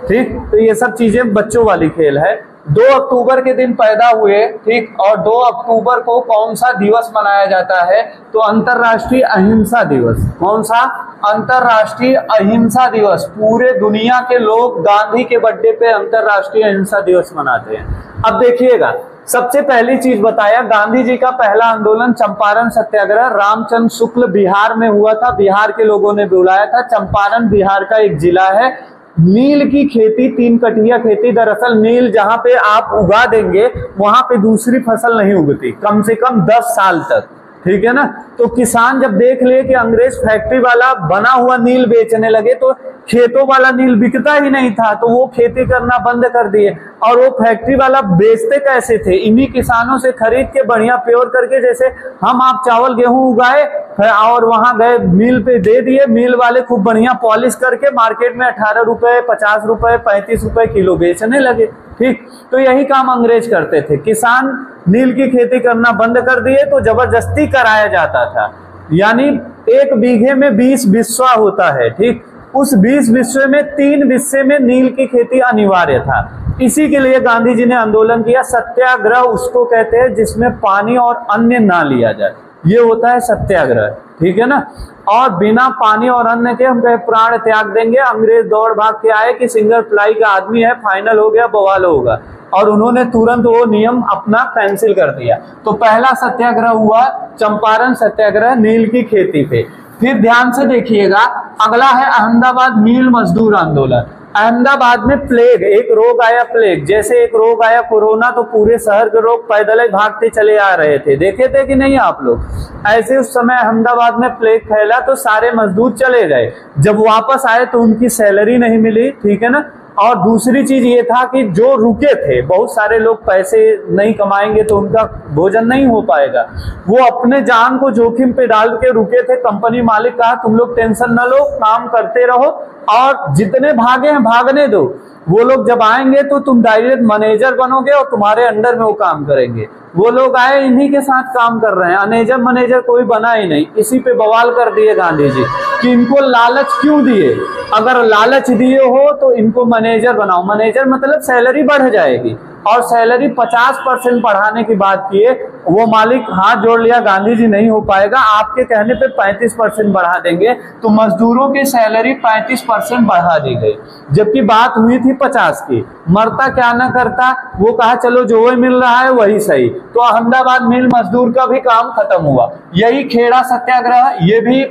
ठीक। तो ये सब चीजें बच्चों वाली खेल है। 2 अक्टूबर के दिन पैदा हुए, ठीक। और 2 अक्टूबर को कौन सा दिवस मनाया जाता है? तो अंतर्राष्ट्रीय अहिंसा दिवस। कौन सा? अंतर्राष्ट्रीय अहिंसा दिवस। पूरे दुनिया के लोग गांधी के बर्थडे पे अंतर्राष्ट्रीय अहिंसा दिवस मनाते हैं। अब देखिएगा, सबसे पहली चीज बताया, गांधी जी का पहला आंदोलन चंपारण सत्याग्रह रामचंद्र शुक्ल बिहार में हुआ था। बिहार के लोगों ने बुलाया था। चंपारण बिहार का एक जिला है नील की खेती, 3 कटिया खेती, दरअसल नील जहां पे आप उगा देंगे वहां पे दूसरी फसल नहीं उगती कम से कम 10 साल तक, ठीक है ना। तो किसान जब देख ले कि अंग्रेज फैक्ट्री वाला बना हुआ नील बेचने लगे तो खेतों वाला नील बिकता ही नहीं था, तो वो खेती करना बंद कर दिए। और वो फैक्ट्री वाला बेचते कैसे थे, इन्हीं किसानों से खरीद के बढ़िया प्योर करके, जैसे हम आप चावल गेहूं उगाए और वहां गए मिल पे दे दिए, मिल वाले खूब बढ़िया पॉलिश करके मार्केट में 18 रुपए, 50 रुपए, 35 रुपए किलो बेचने लगे, ठीक। तो यही काम अंग्रेज करते थे। किसान नील की खेती करना बंद कर दिए तो जबरदस्ती कराया जाता था, यानी 1 बीघे में 20 बिस्वा होता है, ठीक। उस 20 बिस्वे में 3 बिस्से में नील की खेती अनिवार्य था। इसी के लिए गांधी जी ने आंदोलन किया। सत्याग्रह उसको कहते हैं जिसमें पानी और अन्न ना लिया जाए, ये होता है सत्याग्रह, ठीक है ना। और बिना पानी और अन्न के हम कहे प्राण त्याग देंगे। अंग्रेज दौड़ भाग के आए कि सिंगल प्लाई का आदमी है, फाइनल हो गया, बवाल होगा, और उन्होंने तुरंत वो नियम अपना कैंसिल कर दिया। तो पहला सत्याग्रह हुआ चंपारण सत्याग्रह नील की खेती पे। फिर ध्यान से देखिएगा, अगला है अहमदाबाद मील मजदूर आंदोलन। अहमदाबाद में प्लेग, एक रोग आया प्लेग, जैसे एक रोग आया कोरोना, तो पूरे शहर के लोग पैदल ही भागते चले आ रहे थे, देखे थे कि नहीं आप लोग। ऐसे उस समय अहमदाबाद में प्लेग फैला तो सारे मजदूर चले गए। जब वापस आए तो उनकी सैलरी नहीं मिली, ठीक है ना। और दूसरी चीज ये था कि जो रुके थे, बहुत सारे लोग पैसे नहीं कमाएंगे तो उनका भोजन नहीं हो पाएगा, वो अपने जान को जोखिम पे डाल के रुके थे। कंपनी मालिक कहा तुम लोग टेंशन न लो, काम करते रहो और जितने भागे हैं भागने दो, वो लोग जब आएंगे तो तुम डायरेक्ट मैनेजर बनोगे और तुम्हारे अंडर में वो काम करेंगे। वो लोग आए, इन्हीं के साथ काम कर रहे हैं, मैनेजर कोई बना ही नहीं। इसी पे बवाल कर दिए गांधी जी कि इनको लालच क्यों दिए, अगर लालच दिए हो तो इनको मैनेजर बनाओ। मैनेजर मतलब सैलरी बढ़ जाएगी, और सैलरी 50% बढ़ाने की बात किए। वो मालिक हाथ जोड़ लिया, गांधी जी नहीं हो पाएगा, आपके कहने पे 35% बढ़ा देंगे। तो मजदूरों की सैलरी 35% बढ़ा दी गई, जबकि बात हुई थी 50 की। मरता क्या न करता, वो कहा चलो जो वही मिल रहा है वही सही। तो अहमदाबाद मिल मजदूर का भी काम खत्म हुआ। यही खेड़ा सत्याग्रह, ये भी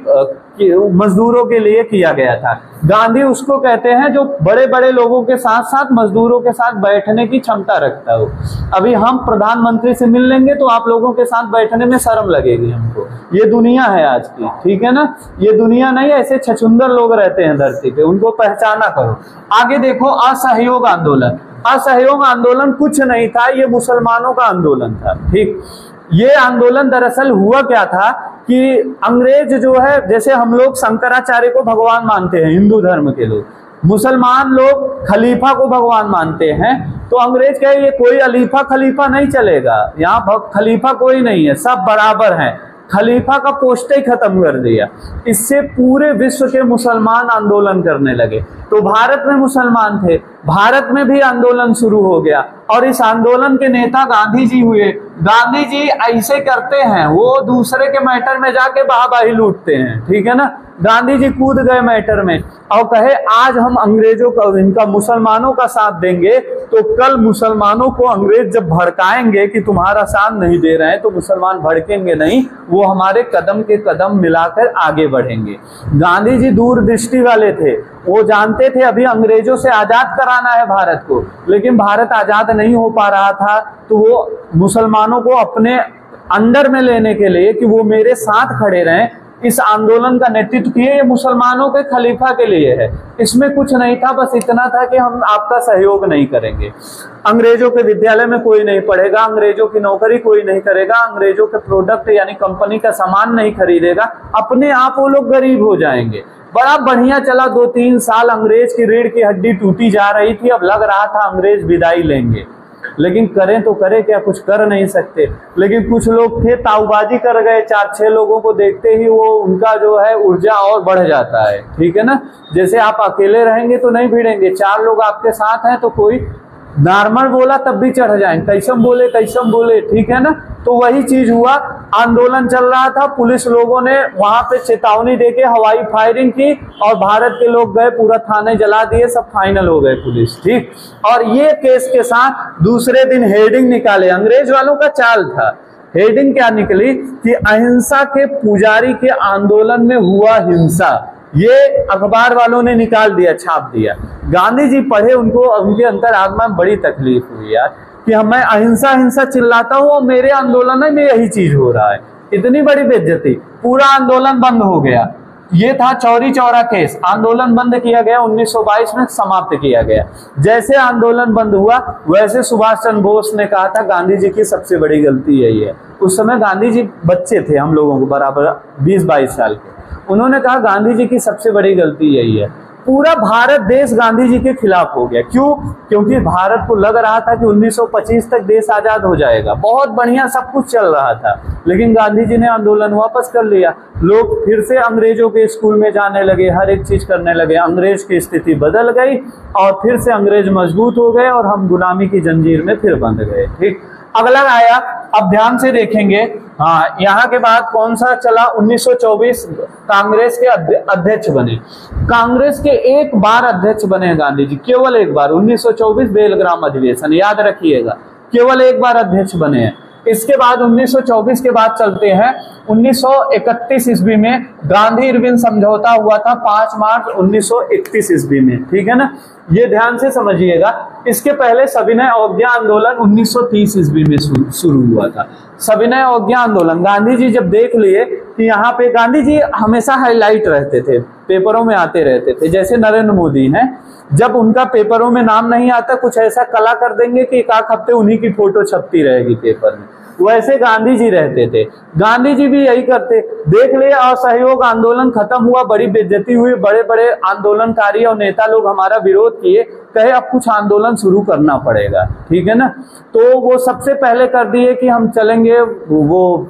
मजदूरों के लिए किया गया था। गांधी उसको कहते हैं जो बड़े बड़े लोगों के साथ साथ मजदूरों के साथ बैठने की क्षमता रखता हो। अभी हम प्रधानमंत्री से मिल लेंगे तो आप लोगों के साथ बैठने में शर्म लगेगी हमको। ये दुनिया है आज की, ठीक है ना। ये दुनिया नहीं, ऐसे छछुंदर लोग रहते हैं धरती पे, उनको पहचाना करो। आगे देखो, असहयोग आंदोलन। असहयोग आंदोलन कुछ नहीं था, ये मुसलमानों का आंदोलन था, ठीक। ये आंदोलन दरअसल हुआ क्या था कि अंग्रेज जो है, जैसे हम लोग शंकराचार्य को भगवान मानते हैं हिंदू धर्म के लोग, मुसलमान लोग खलीफा को भगवान मानते हैं। तो अंग्रेज कहे ये कोई अलीफा खलीफा नहीं चलेगा, यहाँ खलीफा कोई नहीं है, सब बराबर हैं। खलीफा का पोस्ट ही खत्म कर दिया। इससे पूरे विश्व के मुसलमान आंदोलन करने लगे। तो भारत में मुसलमान थे, भारत में भी आंदोलन शुरू हो गया, और इस आंदोलन के नेता गांधी जी हुए। गांधी जी ऐसे करते हैं, वो दूसरे के मैटर में जाके वाहवाही लूटते हैं, ठीक है ना। गांधी जी कूद गए मैटर में और कहे आज हम अंग्रेजों का, इनका मुसलमानों का साथ देंगे तो कल मुसलमानों को अंग्रेज जब भड़काएंगे कि तुम्हारा साथ नहीं दे रहे हैं, तो मुसलमान भड़केंगे नहीं, वो हमारे कदम के कदम मिलाकर आगे बढ़ेंगे। गांधी जी दूरदृष्टि वाले थे, वो जानते थे अभी अंग्रेजों से आजाद कराना है भारत को, लेकिन भारत आजाद नहीं हो पा रहा था। तो वो मुसलमानों को अपने अंडर में लेने के लिए कि वो मेरे साथ खड़े रहें, इस आंदोलन का नेतृत्व किए। ये मुसलमानों के खलीफा के लिए है, इसमें कुछ नहीं था, बस इतना था कि हम आपका सहयोग नहीं करेंगे। अंग्रेजों के विद्यालय में कोई नहीं पढ़ेगा, अंग्रेजों की नौकरी कोई नहीं करेगा, अंग्रेजों के प्रोडक्ट यानी कंपनी का सामान नहीं खरीदेगा, अपने आप वो लोग गरीब हो जाएंगे। बड़ा बढ़िया चला 2-3 साल, अंग्रेज की रीढ़ की हड्डी टूटी जा रही थी। अब लग रहा था अंग्रेज विदाई लेंगे, लेकिन करें तो करें क्या, कुछ कर नहीं सकते। लेकिन कुछ लोग थे ताऊबाजी कर गए, 4-6 लोगों को देखते ही वो उनका जो है ऊर्जा और बढ़ जाता है, ठीक है ना। जैसे आप अकेले रहेंगे तो नहीं भिड़ेंगे, 4 लोग आपके साथ हैं तो कोई नॉर्मल बोला तब भी चढ़ जाएंगे, कैसम बोले, ठीक है ना। तो वही चीज हुआ, आंदोलन चल रहा था, पुलिस लोगों ने वहां पे चेतावनी देके हवाई फायरिंग की और भारत के लोग गए, पूरा थाने जला दिए, सब फाइनल हो गए पुलिस, ठीक। और ये केस के साथ दूसरे दिन हेडिंग निकाले, अंग्रेज वालों का चाल था। हेडिंग क्या निकली कि अहिंसा के पुजारी के आंदोलन में हुआ हिंसा। ये अखबार वालों ने निकाल दिया, छाप दिया। गांधी जी पढ़े, उनको उनके अंतर आत्मा में बड़ी तकलीफ हुई यार कि मैं अहिंसा हिंसा चिल्लाता हूँ और मेरे आंदोलन में यही चीज हो रहा है। इतनी बड़ी बेइज्जती, पूरा आंदोलन बंद हो गया। ये था चौरी चौरा केस, आंदोलन बंद किया गया, 1922 में समाप्त किया गया। जैसे आंदोलन बंद हुआ वैसे सुभाष चंद्र बोस ने कहा था गांधी जी की सबसे बड़ी गलती यही है। उस समय गांधी जी बच्चे थे, हम लोगों को बराबर 20-22 साल के। उन्होंने कहा गांधी जी की सबसे बड़ी गलती यही है। पूरा भारत देश गांधी जी के खिलाफ हो गया। क्यों? क्योंकि भारत को लग रहा था कि 1925 तक देश आजाद हो जाएगा, बहुत बढ़िया सब कुछ चल रहा था, लेकिन गांधी जी ने आंदोलन वापस कर लिया। लोग फिर से अंग्रेजों के स्कूल में जाने लगे, हर एक चीज करने लगे, अंग्रेज की स्थिति बदल गई और फिर से अंग्रेज मजबूत हो गए और हम गुलामी की जंजीर में फिर बंध गए। ठीक, अगला आया, अब ध्यान से देखेंगे। हाँ, यहाँ के बाद कौन सा चला? 1924 कांग्रेस के अध्यक्ष बने। कांग्रेस के एक बार अध्यक्ष बने गांधी जी, केवल एक बार, 1924 बेलग्राम अधिवेशन, याद रखिएगा, केवल एक बार अध्यक्ष बने हैं। इसके बाद 1924 के बाद चलते हैं 1931 ईस्वी में गांधी इरविन समझौता हुआ था 5 मार्च 1931 ईस्वी में। ठीक है ना, ये ध्यान से समझिएगा। इसके पहले सविनय अवज्ञा आंदोलन 1930 ईस्वी में शुरू हुआ था। सविनय अवज्ञा आंदोलन गांधी जी जब देख लिए कि यहाँ पे, गांधी जी हमेशा हाईलाइट रहते थे, पेपरों में आते रहते थे, जैसे नरेंद्र मोदी हैं, जब उनका पेपरों में नाम नहीं आता कुछ ऐसा कला कर देंगे कि 1 हफ्ते उन्हीं की फोटो छपती रहेगी पेपर में, वैसे गांधी जी रहते थे। गांधी जी भी यही करते। देख लिए असहयोग आंदोलन खत्म हुआ, बड़ी बेइज्जती हुई, बड़े बड़े आंदोलनकारी और नेता लोग हमारा विरोध किए, कहे अब कुछ आंदोलन शुरू करना पड़ेगा। ठीक है ना, तो वो सबसे पहले कर दिए कि हम चलेंगे वो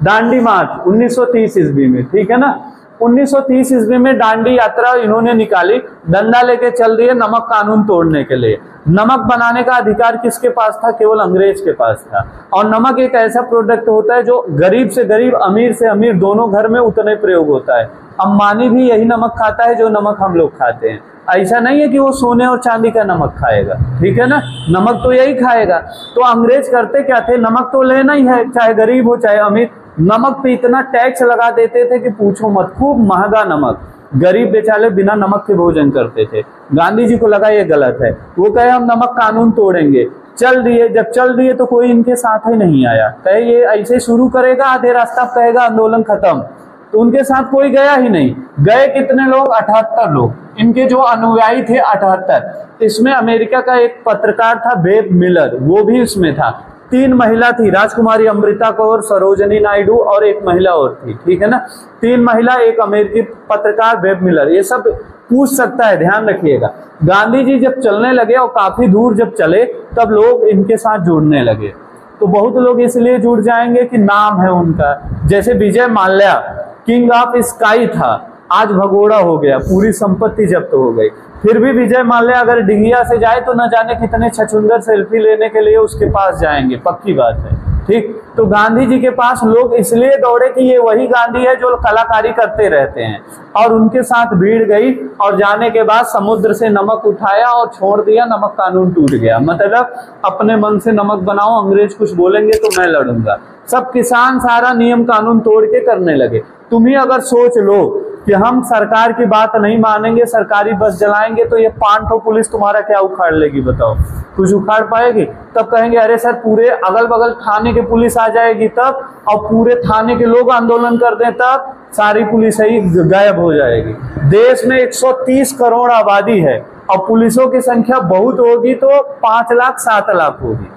दांडी मार्च 1930 ईस्वी में। ठीक है ना, 1930 ईस्वी में दांडी यात्रा इन्होंने निकाली, डंडा लेके चल दिए नमक कानून तोड़ने के लिए। नमक बनाने का अधिकार किसके पास था? केवल अंग्रेज के पास था। और नमक एक ऐसा प्रोडक्ट होता है जो गरीब से गरीब, अमीर से अमीर दोनों घर में उतने प्रयोग होता है। अंबानी भी यही नमक खाता है जो नमक हम लोग खाते हैं। ऐसा नहीं है कि वो सोने और चांदी का नमक खाएगा। ठीक है ना, नमक तो यही खाएगा। तो अंग्रेज करते क्या थे? नमक तो लेना ही है, चाहे गरीब हो चाहे अमीर। नमक पे इतना टैक्स लगा देते थे कि पूछो मत, खूब महंगा नमक। गरीब बेचारे बिना नमक के भोजन करते थे। गांधी जी को लगा ये गलत है, वो कहे हम नमक कानून तोड़ेंगे। चल दिए, जब चल दिए तो कोई इनके साथ ही नहीं आया, कहे ये ऐसे शुरू करेगा, आधे रास्ता कहेगा आंदोलन खत्म, तो उनके साथ कोई गया ही नहीं। गए कितने लोग? 78 लोग, इनके जो अनुयायी थे 78। इसमें अमेरिका का एक पत्रकार था बेब मिलर, वो भी इसमें था। 3 महिला थी, राजकुमारी अमृता कौर, सरोजनी नायडू और एक महिला और थी। ठीक है ना, 3 महिला, एक अमेरिकी पत्रकार बेब मिलर। ये सब पूछ सकता है, ध्यान रखिएगा। गांधी जी जब चलने लगे और काफी दूर जब चले तब लोग इनके साथ जुड़ने लगे। तो बहुत लोग इसलिए जुड़ जाएंगे कि नाम है उनका, जैसे Vijay Mallya king of sky था, आज भगोड़ा हो गया, पूरी संपत्ति जब्त हो गई। फिर भी विजय माल्या अगर डिंगिया से जाए तो न जाने कितने छछुंदर सेल्फी लेने के लिए उसके पास जाएंगे, पक्की बात है। ठीक, तो गांधी जी के पास लोग इसलिए दौड़े कि ये वही गांधी है जो कलाकारी करते रहते हैं, और उनके साथ भीड़ गई। और जाने के बाद समुद्र से नमक उठाया और छोड़ दिया, नमक कानून टूट गया। मतलब अपने मन से नमक बनाओ, अंग्रेज कुछ बोलेंगे तो मैं लड़ूंगा। सब किसान सारा नियम कानून तोड़ के करने लगे। तुम ही अगर सोच लो कि हम सरकार की बात नहीं मानेंगे, सरकारी बस जलाएंगे, तो ये 500 पुलिस तुम्हारा क्या उखाड़ लेगी? बताओ, कुछ उखाड़ पाएगी? तब कहेंगे अरे सर पूरे अगल बगल थाने के पुलिस आ जाएगी तब, और पूरे थाने के लोग आंदोलन कर दें तब सारी पुलिस ही गायब हो जाएगी। देश में 130 करोड़ आबादी है और पुलिसों की संख्या बहुत होगी तो 5 लाख 7 लाख होगी,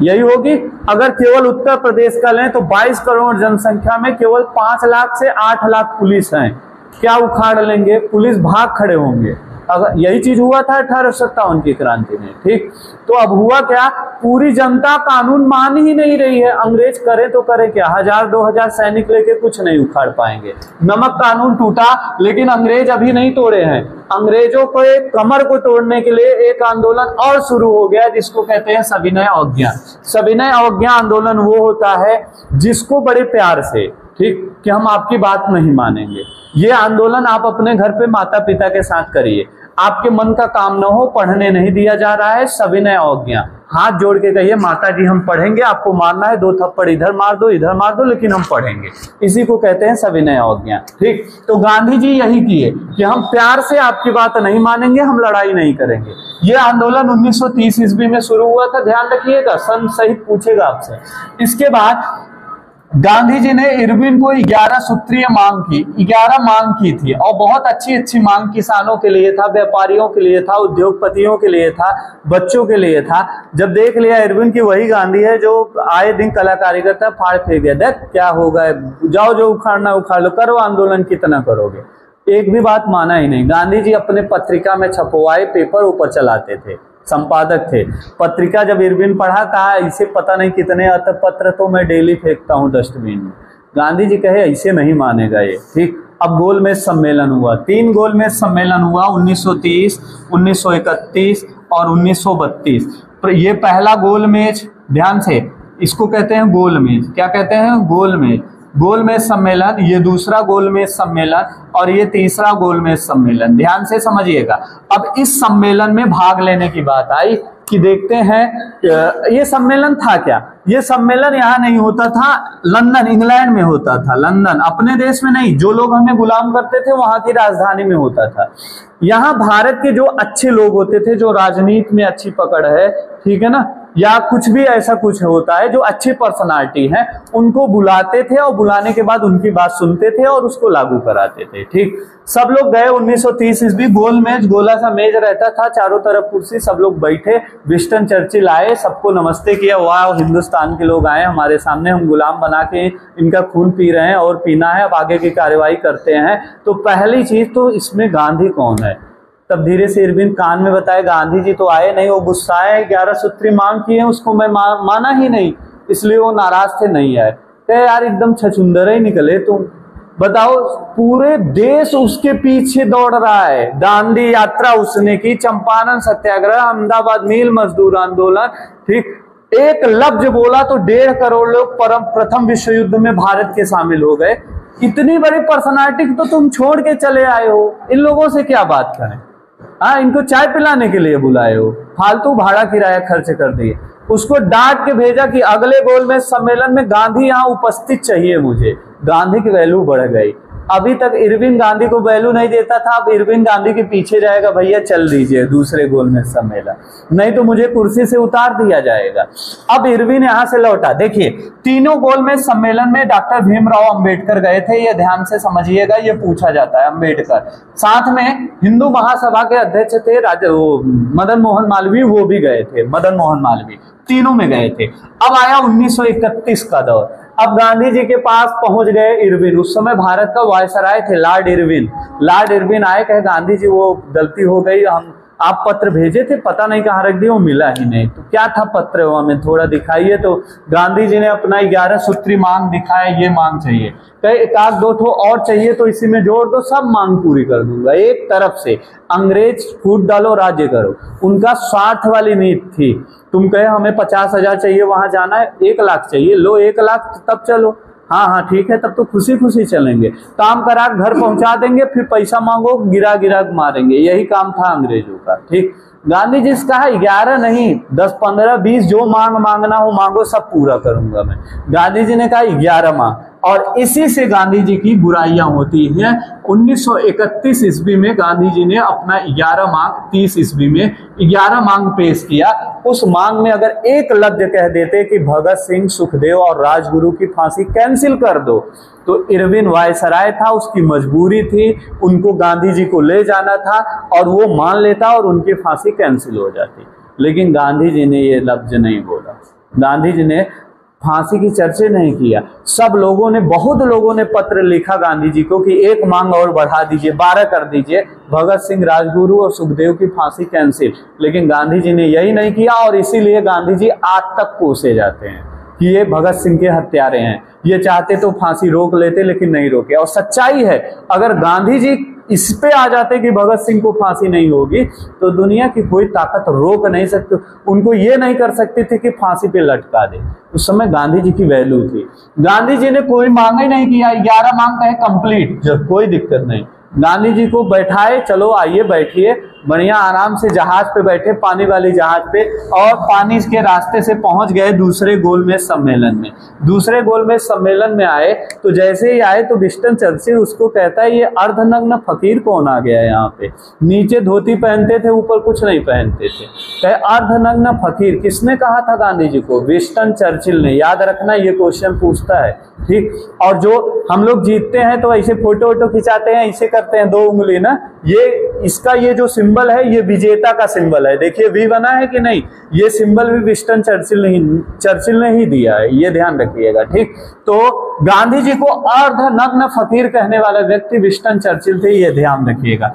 यही होगी। अगर केवल उत्तर प्रदेश का लें तो 22 करोड़ जनसंख्या में केवल 5 लाख से 8 लाख पुलिस हैं। क्या उखाड़ लेंगे? पुलिस भाग खड़े होंगे। अगर यही चीज हुआ था 1857 की क्रांति में। ठीक, तो अब हुआ क्या? पूरी जनता कानून मान ही नहीं रही है। अंग्रेज करे तो करे क्या, 1000-2000 सैनिक लेके कुछ नहीं उखाड़ पाएंगे। नमक कानून टूटा, लेकिन अंग्रेज अभी नहीं तोड़े हैं। अंग्रेजों को एक कमर को तोड़ने के लिए एक आंदोलन और शुरू हो गया जिसको कहते हैं सविनय अवज्ञा। सविनय अवज्ञा आंदोलन वो होता है जिसको बड़े प्यार से, ठीक, कि हम आपकी बात नहीं मानेंगे। ये आंदोलन आप अपने घर पे माता पिता के साथ करिए। आपके मन का काम न हो, पढ़ने नहीं दिया जा रहा है, सविनय अवज्ञा। हाथ जोड़ के कहिए माता जी हम पढ़ेंगे, आपको मारना है 2 थप्पड़ इधर मार दो लेकिन हम पढ़ेंगे। इसी को कहते हैं सविनय अवज्ञा। ठीक, तो गांधी जी यही किए कि हम प्यार से आपकी बात नहीं मानेंगे, हम लड़ाई नहीं करेंगे। यह आंदोलन 1930 ईस्वी में शुरू हुआ था, ध्यान रखिएगा, सन सहित पूछेगा आपसे। इसके बाद गांधी जी ने इरविन को 11 सूत्रीय मांग की, 11 मांग की थी, और बहुत अच्छी अच्छी मांग किसानों के लिए था, व्यापारियों के लिए था, उद्योगपतियों के लिए था, बच्चों के लिए था। जब देख लिया इरविन की वही गांधी है जो आए दिन कलाकारी करता, फाड़ फेंक गया, देख क्या होगा, जाओ जो उखाड़ना उखाड़ लो, करो आंदोलन, कितना करोगे। एक भी बात माना ही नहीं। गांधी जी अपने पत्रिका में छपवाए पेपर ऊपर चलाते थे, संपादक थे। पत्रिका जब इरविन पढ़ा, कहा इसे पता नहीं कितने पत्र तो मैं डेली फेंकता हूं डस्टबिन में। गांधी जी कहे ऐसे नहीं मानेगा ये। ठीक, अब गोलमेज सम्मेलन हुआ, 3 गोलमेज सम्मेलन हुआ, 1930, 1931 और 1932। तो ये पहला गोलमेज, ध्यान से, इसको कहते हैं गोलमेज। क्या कहते हैं? गोलमेज। गोलमेज सम्मेलन, ये दूसरा गोलमेज सम्मेलन और ये तीसरा गोलमेज सम्मेलन। ध्यान से समझिएगा। अब इस सम्मेलन में भाग लेने की बात आई कि देखते हैं ये सम्मेलन था क्या। ये सम्मेलन यहाँ नहीं होता था, लंदन, इंग्लैंड में होता था। लंदन, अपने देश में नहीं, जो लोग हमें गुलाम करते थे वहां की राजधानी में होता था। यहाँ भारत के जो अच्छे लोग होते थे, जो राजनीति में अच्छी पकड़ है, ठीक है ना, या कुछ भी ऐसा कुछ होता है, जो अच्छी पर्सनालिटी है, उनको बुलाते थे और बुलाने के बाद उनकी बात सुनते थे और उसको लागू कराते थे। ठीक, सब लोग गए 1930 ईस्वी। गोल मेज, गोला सा मेज रहता था, चारों तरफ कुर्सी, सब लोग बैठे। विंस्टन चर्चिल आए, सबको नमस्ते किया, वाह हिंदुस्तान के लोग आए हमारे सामने, हम गुलाम बना के इनका खून पी रहे हैं और पीना है, अब आगे की कार्यवाही करते हैं। तो पहली चीज तो इसमें गांधी कौन है। तब धीरे से इरविन कान में बताए गांधी जी तो आए नहीं, वो गुस्साए, 11 सूत्री मांग की है, उसको मैं माना ही नहीं, इसलिए वो नाराज थे, नहीं आए। कहे यार एकदम छछुंदर ही निकले तुम, बताओ पूरे देश उसके पीछे दौड़ रहा है। दांडी यात्रा उसने की, चंपारण सत्याग्रह, अहमदाबाद मील मजदूर आंदोलन। ठीक, एक लफ्ज बोला तो 1.5 करोड़ लोग प्रथम विश्व युद्ध में भारत के शामिल हो गए। इतनी बड़ी पर्सनालिटी तो तुम छोड़ के चले आए हो, इन लोगों से क्या बात करें। हाँ, इनको चाय पिलाने के लिए बुलाए हो, फालतू भाड़ा किराया खर्च कर दिए। उसको डांट के भेजा कि अगले गोलमेज सम्मेलन में गांधी यहाँ उपस्थित चाहिए मुझे। गांधी की वैल्यू बढ़ गई। अभी तक इरविन गांधी को वैल्यू नहीं देता था, अब इरविन गांधी के पीछे जाएगा, भैया चल दीजिए दूसरे गोलमेज सम्मेलन, नहीं तो मुझे कुर्सी से उतार दिया जाएगा। अब इरविन यहां से लौटा। देखिए, तीनों गोलमेज सम्मेलन में डॉक्टर भीमराव अंबेडकर गए थे, ये ध्यान से समझिएगा, ये पूछा जाता है। अंबेडकर साथ में हिंदू महासभा के अध्यक्ष थे मदन मोहन मालवीय, वो भी गए थे, मदन मोहन मालवीय, तीनों में गए थे। अब आया 1931 का दौर। अब गांधी जी के पास पहुंच गए इरविन। उस समय भारत का वायसराय थे लॉर्ड इरविन। लॉर्ड इरविन आए, कहे गांधी जी वो गलती हो गई, आप पत्र भेजे थे, पता नहीं कहाँ रख दिया, वो मिला ही नहीं। तो क्या था पत्र, वो हमें थोड़ा दिखाइए। तो गांधी जी ने अपना 11 सूत्री मांग दिखाया, ये मांग चाहिए, कहे एक आध 2 ठो और चाहिए तो इसी में जोड़ दो, सब मांग पूरी कर दूंगा। एक तरफ से अंग्रेज फूट डालो, राज्य करो, उनका स्वार्थ वाली नीति थी। तुम कहे हमें 50,000 चाहिए, वहां जाना है, 1 लाख चाहिए, लो 1 लाख, तब चलो। हाँ हाँ ठीक है, तब तो खुशी खुशी चलेंगे, काम करा घर पहुंचा देंगे, फिर पैसा मांगो, गिरा गिरा मारेंगे। यही काम था अंग्रेजों का। ठीक, गांधी जी से कहा 11 नहीं, 10, 15, 20 जो मांगना हो मांगो, सब पूरा करूंगा मैं। गांधी जी ने कहा 11 मांग, और इसी से गांधी जी की बुराइयां होती हैं। 1931 ईस्वी में गांधी जी ने अपना 11 मांग, 30 ईस्वी में 11 मांग पेश किया। उस मांग में अगर एक लफ्ज कह देते कि भगत सिंह, सुखदेव और राजगुरु की फांसी कैंसिल कर दो, तो इरविन वायसराय था, उसकी मजबूरी थी, उनको गांधी जी को ले जाना था और वो मान लेता और उनकी फांसी कैंसिल हो जाती। लेकिन गांधी जी ने ये लफ्ज नहीं बोला। गांधी जी ने फांसी की चर्चा नहीं किया। सब लोगों ने, बहुत लोगों ने पत्र लिखा गांधी जी को कि एक मांग और बढ़ा दीजिए, 12 कर दीजिए, भगत सिंह, राजगुरु और सुखदेव की फांसी कैंसिल। लेकिन गांधी जी ने यही नहीं किया, और इसीलिए गांधी जी आज तक कोसे जाते हैं कि ये भगत सिंह के हत्यारे हैं। ये चाहते तो फांसी रोक लेते, लेकिन नहीं रोके। और सच्चाई है, अगर गांधी जी इस पे आ जाते कि भगत सिंह को फांसी नहीं होगी, तो दुनिया की कोई ताकत रोक नहीं सकती। उनको ये नहीं कर सकती थी कि फांसी पे लटका दे। उस समय गांधी जी की वैल्यू थी। गांधी जी ने कोई मांग ही नहीं किया, 11 मांग कहे कंप्लीट, कोई दिक्कत नहीं। गांधी जी को बैठाए, चलो आइए बैठिए, बढ़िया आराम से जहाज पे बैठे, पानी वाली जहाज पे, और पानी के रास्ते से पहुंच गए दूसरे गोलमेज सम्मेलन में। दूसरे गोलमेज सम्मेलन में आए तो जैसे ही आए तो विंस्टन चर्चिल उसको कहता है ये अर्धनग्न फकीर कौन आ गया है यहाँ पे, नीचे धोती पहनते थे ऊपर कुछ नहीं पहनते थे। कहे अर्धनग्न फकीर, किसने कहा था गांधी जी को? विंस्टन चर्चिल ने। याद रखना ये क्वेश्चन पूछता है, ठीक। और जो हम लोग जीतते हैं तो ऐसे फोटो वोटो खिंचाते हैं, ऐसे करते हैं 2 उंगली ना, ये इसका ये जो सिंबल है ये विजेता का सिंबल है। देखिए वी बना है कि नहीं, ये सिंबल भी विंस्टन चर्चिल ने ही दिया है, ये ध्यान रखिएगा, ठीक। तो गांधी जी को अर्धनग्न फकीर कहने वाला व्यक्ति विंस्टन चर्चिल थे, ये ध्यान रखिएगा।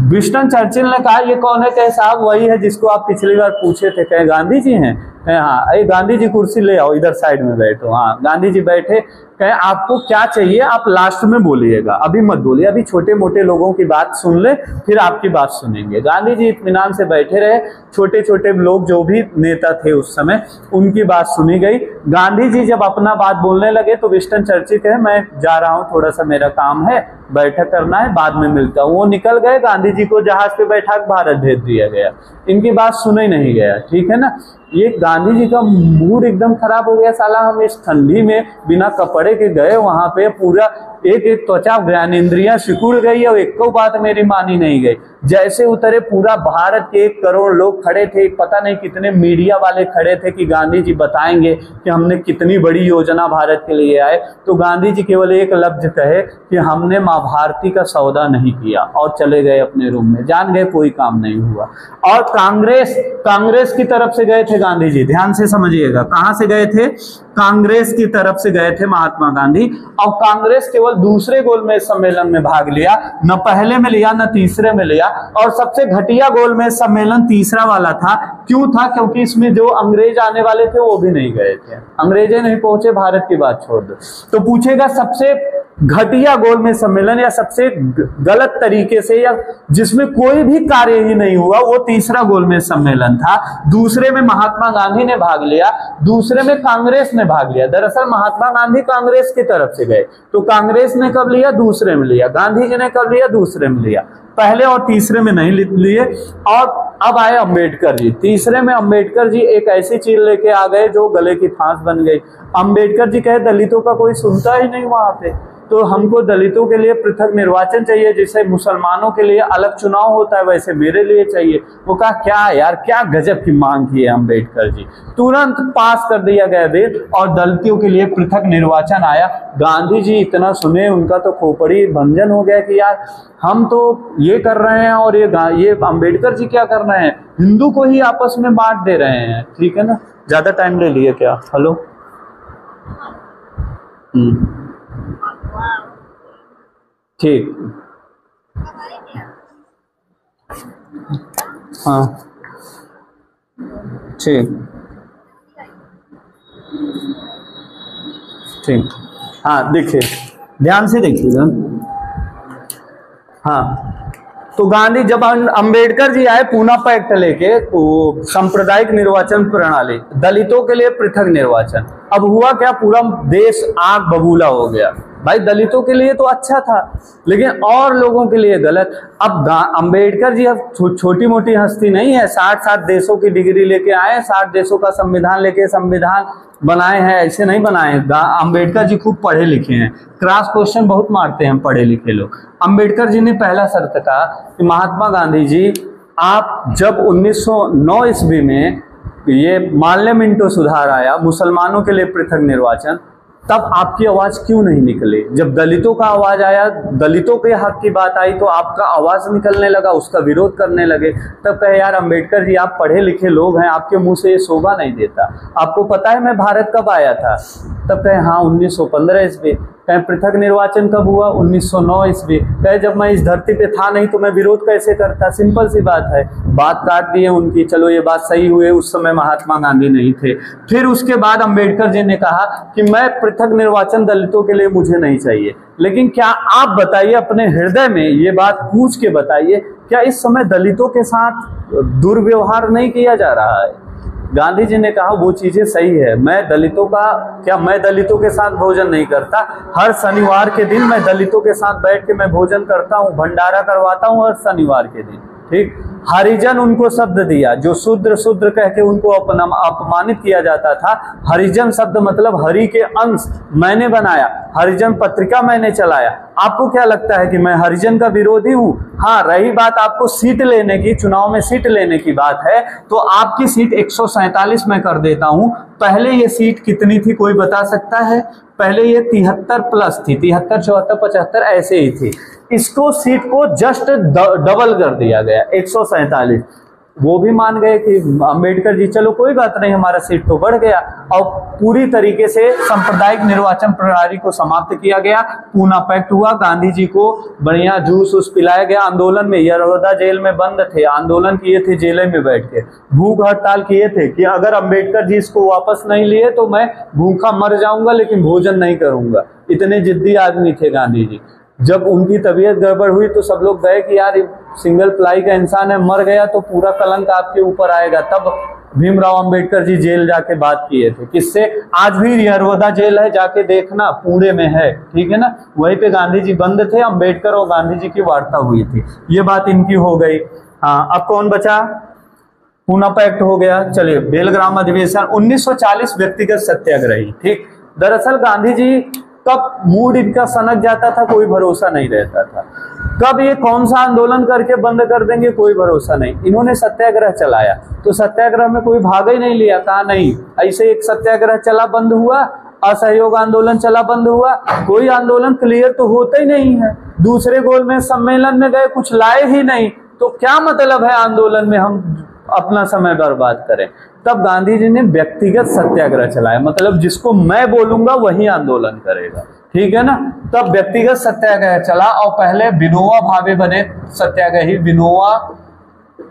विंस्टन चर्चिल ने कहा ये कौन है? कहे साहब वही है जिसको आप पिछली बार पूछे थे। कहे गांधी जी हैं? हाँ। अरे गांधी जी कुर्सी ले आओ, इधर साइड में बैठो। हाँ, गांधी जी बैठे। कहे आपको क्या चाहिए आप लास्ट में बोलिएगा, अभी मत बोलिए, अभी छोटे मोटे लोगों की बात सुन ले फिर आपकी बात सुनेंगे। गांधी जी इत्मीनान से बैठे रहे, छोटे छोटे लोग जो भी नेता थे उस समय उनकी बात सुनी गई। गांधी जी जब अपना बात बोलने लगे तो विंस्टन चर्चिल कहे मैं जा रहा हूँ, थोड़ा सा मेरा काम है, बैठक करना है, बाद में मिलता हूँ। वो निकल गए, गांधी जी को जहाज पे बैठा भारत भेज दिया गया, इनकी बात सुने नहीं गया, ठीक है ना। ये गांधी जी का मूड एकदम खराब हो गया, साला हम इस ठंडी में बिना कपड़े के गए वहां पे, पूरा एक एक त्वचा ज्ञानेंद्रियां सिकुड़ गई और एक बात मेरी मानी नहीं गई। जैसे उतरे पूरा भारत के 1 करोड़ लोग खड़े थे, पता नहीं कितने मीडिया वाले खड़े थे कि गांधी जी बताएंगे कि हमने कितनी बड़ी योजना भारत के लिए आए। तो गांधी जी केवल एक लफ्ज कहे कि हमने माँ भारती का सौदा नहीं किया, और चले गए अपने रूम में, जान गए कोई काम नहीं हुआ। और कांग्रेस की तरफ से गए थे गांधी जी, ध्यान से समझिएगा, कहां से गए थे? कांग्रेस की तरफ से गए थे महात्मा गांधी। और कांग्रेस केवल दूसरे गोलमेज सम्मेलन में भाग लिया, न पहले में लिया न तीसरे में लिया, और सबसे घटिया गोलमेज सम्मेलन तीसरा वाला था। क्यों था? क्योंकि इसमें जो अंग्रेज आने वाले थे वो भी नहीं गए थे, अंग्रेजे नहीं पहुंचे, भारत की बात छोड़ दो। तो पूछेगा सबसे घटिया गोलमेज सम्मेलन या सबसे गलत तरीके से या जिसमें कोई भी कार्य ही नहीं हुआ, वो तीसरा गोलमेज सम्मेलन था। दूसरे में महात्मा गांधी ने भाग लिया, दूसरे में कांग्रेस ने भाग लिया। दरअसल महात्मा गांधी कांग्रेस की तरफ से गए, तो कांग्रेस ने कब लिया? दूसरे में लिया। गांधी जी ने कब लिया? दूसरे में लिया, पहले और तीसरे में नहीं लिए। और अब आए अंबेडकर जी, तीसरे में अंबेडकर जी एक ऐसी चीज लेके आ गए जो गले की फांस बन गई। अंबेडकर जी कहे दलितों का कोई सुनता ही नहीं वहां पे, तो हमको दलितों के लिए पृथक निर्वाचन चाहिए, जैसे मुसलमानों के लिए अलग चुनाव होता है वैसे मेरे लिए चाहिए। वो कहा क्या यार, क्या गजब की मांग की है अंबेडकर जी। तुरंत पास कर दिया गया बिल और दलितों के लिए पृथक निर्वाचन आया। गांधी जी इतना सुने, उनका तो खोपड़ी भंजन हो गया कि यार हम तो ये कर रहे हैं और ये अंबेडकर जी क्या कर रहे हैं, हिंदू को ही आपस में बांट दे रहे हैं। ठीक है ना, ज्यादा टाइम ले लिए क्या? हेलो, ठीक, हाँ ठीक ठीक, हाँ देखिए ध्यान से देखिएगा। हाँ, तो गांधी जब अंबेडकर जी आए पूना पैक्ट लेके, तो सांप्रदायिक निर्वाचन प्रणाली, दलितों के लिए पृथक निर्वाचन। अब हुआ क्या, पूरा देश आग बबूला हो गया। भाई दलितों के लिए तो अच्छा था, लेकिन और लोगों के लिए गलत। अब अंबेडकर जी अब छोटी मोटी हस्ती नहीं है, 60 देशों की डिग्री लेके आए, 60 देशों का संविधान लेके संविधान बनाए हैं, ऐसे नहीं बनाए। अंबेडकर जी खूब पढ़े लिखे हैं, क्रॉस क्वेश्चन बहुत मारते हैं पढ़े लिखे लोग। अंबेडकर जी ने पहला शर्त कहा कि महात्मा गांधी जी, आप जब 1909 ईस्वी में ये माल्य मिंटो सुधार आया, मुसलमानों के लिए पृथक निर्वाचन, तब आपकी आवाज क्यों नहीं निकली? जब दलितों का आवाज आया, दलितों के हक की बात आई, तो आपका आवाज निकलने लगा, उसका विरोध करने लगे। तब कहे यार अंबेडकर जी आप पढ़े लिखे लोग हैं, आपके मुंह से ये शोभा नहीं देता। आपको पता है मैं भारत कब आया था? तब कहे हाँ 1915 ईस्वी। कहे पृथक निर्वाचन कब हुआ? 1909 ईस्वी। कहे जब मैं इस धरती पे था नहीं तो मैं विरोध कैसे करता? सिंपल सी बात है। बात काट दी है उनकी, चलो ये बात सही हुई, उस समय महात्मा गांधी नहीं थे। फिर उसके बाद अंबेडकर जी ने कहा कि मैं पृथक निर्वाचन दलितों के लिए मुझे नहीं चाहिए। लेकिन क्या आप बताइए, अपने हृदय में ये बात पूछ के बताइए, क्या इस समय दलितों के साथ दुर्व्यवहार नहीं किया जा रहा है? गांधी जी ने कहा वो चीजें सही है, मैं दलितों के साथ भोजन नहीं करता। हर शनिवार के दिन मैं दलितों के साथ बैठ के मैं भोजन करता हूँ, भंडारा करवाता हूँ हर शनिवार के दिन। ठीक। हरिजन उनको शब्द दिया, जो शूद्र शूद्र कह के उनको अपमानित किया जाता था। हरिजन शब्द मतलब हरि के अंश मैंने बनाया, हरिजन पत्रिका मैंने चलाया। आपको क्या लगता है कि मैं हरिजन का विरोधी हूं? हाँ, रही बात आपको सीट लेने की, चुनाव में सीट लेने की बात है, तो आपकी सीट 147 में कर देता हूं। पहले ये सीट कितनी थी कोई बता सकता है? पहले ये 73 प्लस थी, 73, 74, 75 ऐसे ही थी। इसको सीट को जस्ट डबल कर दिया गया, 147। वो भी मान गए कि अंबेडकर जी चलो कोई बात नहीं, हमारा सीट तो बढ़ गया। और पूरी तरीके से सांप्रदायिक निर्वाचन प्रणाली को समाप्त किया गया। पूना पैक्ट हुआ, गांधी जी को बढ़िया जूस उस पिलाया गया। आंदोलन में यरवदा जेल में बंद थे, आंदोलन किए थे जेल में बैठ के, भूख हड़ताल किए थे कि अगर अंबेडकर जी इसको वापस नहीं लिए तो मैं भूखा मर जाऊंगा लेकिन भोजन नहीं करूंगा। इतने जिद्दी आदमी थे गांधी जी। जब उनकी तबीयत गड़बड़ हुई तो सब लोग गए कि यार सिंगल प्लाई का इंसान है, मर गया तो पूरा कलंक आपके ऊपर आएगा। तब भीमराव अंबेडकर जी जेल जाके बात किए थे। किससे? आज भी यरवदा जेल है, जाके देखना, पुणे में है, ठीक है ना। वहीं पे गांधी जी बंद थे, अंबेडकर और गांधी जी की वार्ता हुई थी। ये बात इनकी हो गई। हाँ, अब कौन बचा? पूना पैक्ट हो गया। चलिए, बेलग्राम अधिवेशन 1940, व्यक्तिगत सत्याग्रही, ठीक। दरअसल गांधी जी कब मूड इनका सनक जाता था कोई भरोसा नहीं रहता था। कब ये कौन सा आंदोलन करके बंद कर देंगे कोई भरोसा नहीं। इन्होंने सत्याग्रह चलाया तो सत्याग्रह में कोई भाग ही नहीं लिया, कहा नहीं। ऐसे एक सत्याग्रह चला बंद हुआ, असहयोग आंदोलन चला बंद हुआ, कोई आंदोलन क्लियर तो होता ही नहीं है। दूसरे गोल में सम्मेलन में गए, कुछ लाए ही नहीं, तो क्या मतलब है आंदोलन में हम अपना समय बर्बाद करें। तब गांधी जी ने व्यक्तिगत सत्याग्रह चलाया, मतलब जिसको मैं बोलूंगा वही आंदोलन करेगा, ठीक है ना। तब व्यक्तिगत सत्याग्रह चला और पहले विनोबा भावे बने सत्याग्रही, विनोबा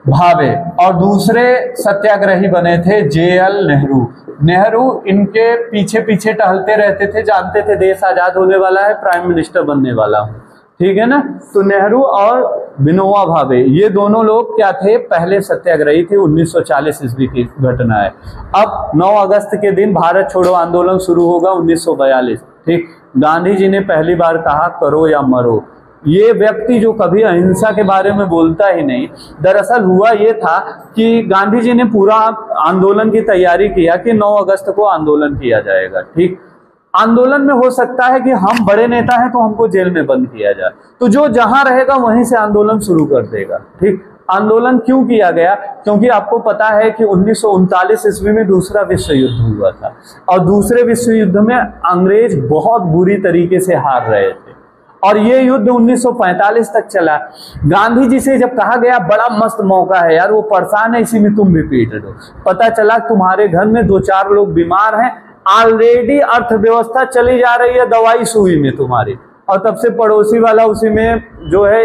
भावे, और दूसरे सत्याग्रही बने थे जेएल नेहरू। नेहरू इनके पीछे पीछे टहलते रहते थे, जानते थे देश आजाद होने वाला है, प्राइम मिनिस्टर बनने वाला हूं, ठीक है ना। तो नेहरू और विनोबा भावे ये दोनों लोग क्या थे? पहले सत्याग्रही थे। 1940 ईस्वी की घटना है। अब 9 अगस्त के दिन भारत छोड़ो आंदोलन शुरू होगा 1942, ठीक। गांधी जी ने पहली बार कहा करो या मरो। ये व्यक्ति जो कभी अहिंसा के बारे में बोलता ही नहीं, दरअसल हुआ ये था कि गांधी जी ने पूरा आंदोलन की तैयारी किया कि 9 अगस्त को आंदोलन किया जाएगा, ठीक। आंदोलन में हो सकता है कि हम बड़े नेता हैं तो हमको जेल में बंद किया जाए, तो जो जहां रहेगा वहीं से आंदोलन शुरू कर देगा, ठीक। आंदोलन क्यों किया गया? क्योंकि आपको पता है कि 1939 ईस्वी में दूसरा विश्व युद्ध हुआ था और दूसरे विश्व युद्ध में अंग्रेज बहुत बुरी तरीके से हार रहे थे और ये युद्ध 1945 तक चला। गांधी जी से जब कहा गया बड़ा मस्त मौका है यार, वो परेशान है, इसी में तुम भी पीट दो। पता चला तुम्हारे घर में 2-4 लोग बीमार हैं, ऑलरेडी अर्थव्यवस्था चली जा रही है दवाई सुई में तुम्हारी, और तब से पड़ोसी वाला उसी में जो है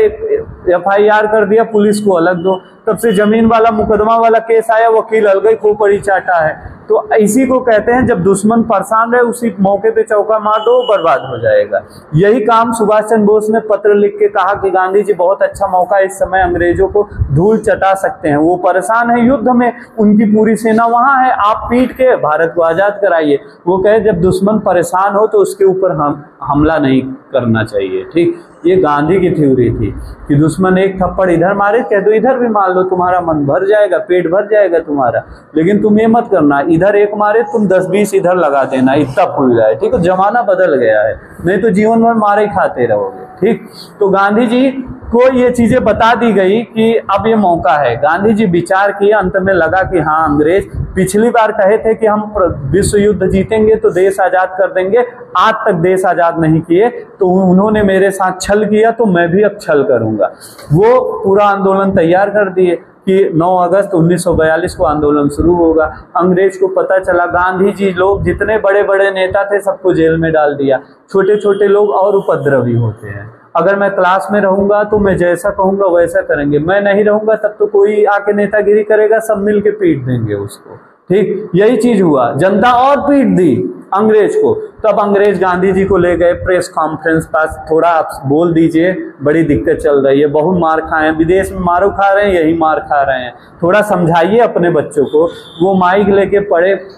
FIR कर दिया, पुलिस को अलग दो। तब से जमीन वाला मुकदमा वाला केस आया, वकील अलग ही खोपड़ी चाटा है। तो इसी को कहते हैं जब दुश्मन परेशान रहे उसी मौके पे चौका मार दो, बर्बाद हो जाएगा। यही काम सुभाष चंद्र बोस ने पत्र लिख के कहा कि गांधी जी बहुत अच्छा मौका, इस समय अंग्रेजों को धूल चटा सकते हैं, वो परेशान है युद्ध में, उनकी पूरी सेना वहां है, आप पीट के भारत को आजाद कराइए। वो कहे जब दुश्मन परेशान हो तो उसके ऊपर हम हमला नहीं करना चाहिए, ठीक। ये गांधी की थ्योरी थी कि दुश्मन एक थप्पड़ इधर मारे कह दो इधर भी मार लो, तुम्हारा मन भर जाएगा, पेट भर जाएगा तुम्हारा, लेकिन तुम ये मत करना इधर एक मारे तुम 10-20 इधर लगा देना, इतना फूल जाए, ठीक है। जमाना बदल गया है, नहीं तो जीवन भर मारे ही खाते रहोगे, ठीक। तो गांधी जी को ये चीजें बता दी गई कि अब ये मौका है। गांधी जी विचार किए, अंत में लगा कि हाँ, अंग्रेज पिछली बार कहे थे कि हम विश्व युद्ध जीतेंगे तो देश आजाद कर देंगे, आज तक देश आजाद नहीं किए, तो उन्होंने मेरे साथ छल किया तो मैं भी अब छल करूंगा। वो पूरा आंदोलन तैयार कर दिए कि 9 अगस्त 1942 को आंदोलन शुरू होगा। अंग्रेज को पता चला, गांधी जी लोग जितने बड़े बड़े नेता थे सबको जेल में डाल दिया, छोटे छोटे लोग और उपद्रवी होते हैं। अगर मैं क्लास में रहूंगा तो मैं जैसा कहूंगा वैसा करेंगे, मैं नहीं रहूंगा तब तो कोई आके नेतागिरी करेगा, सब मिलके पीट देंगे उसको, ठीक। यही चीज हुआ, जनता और पीट दी अंग्रेज को। तब अंग्रेज गांधी जी को ले गए प्रेस कॉन्फ्रेंस पास, थोड़ा आप बोल दीजिए, बड़ी दिक्कत चल रही है, बहुत मार खाए, विदेश में मारो खा रहे हैं, यही मार खा रहे हैं, थोड़ा समझाइए अपने बच्चों को। वो माइक लेके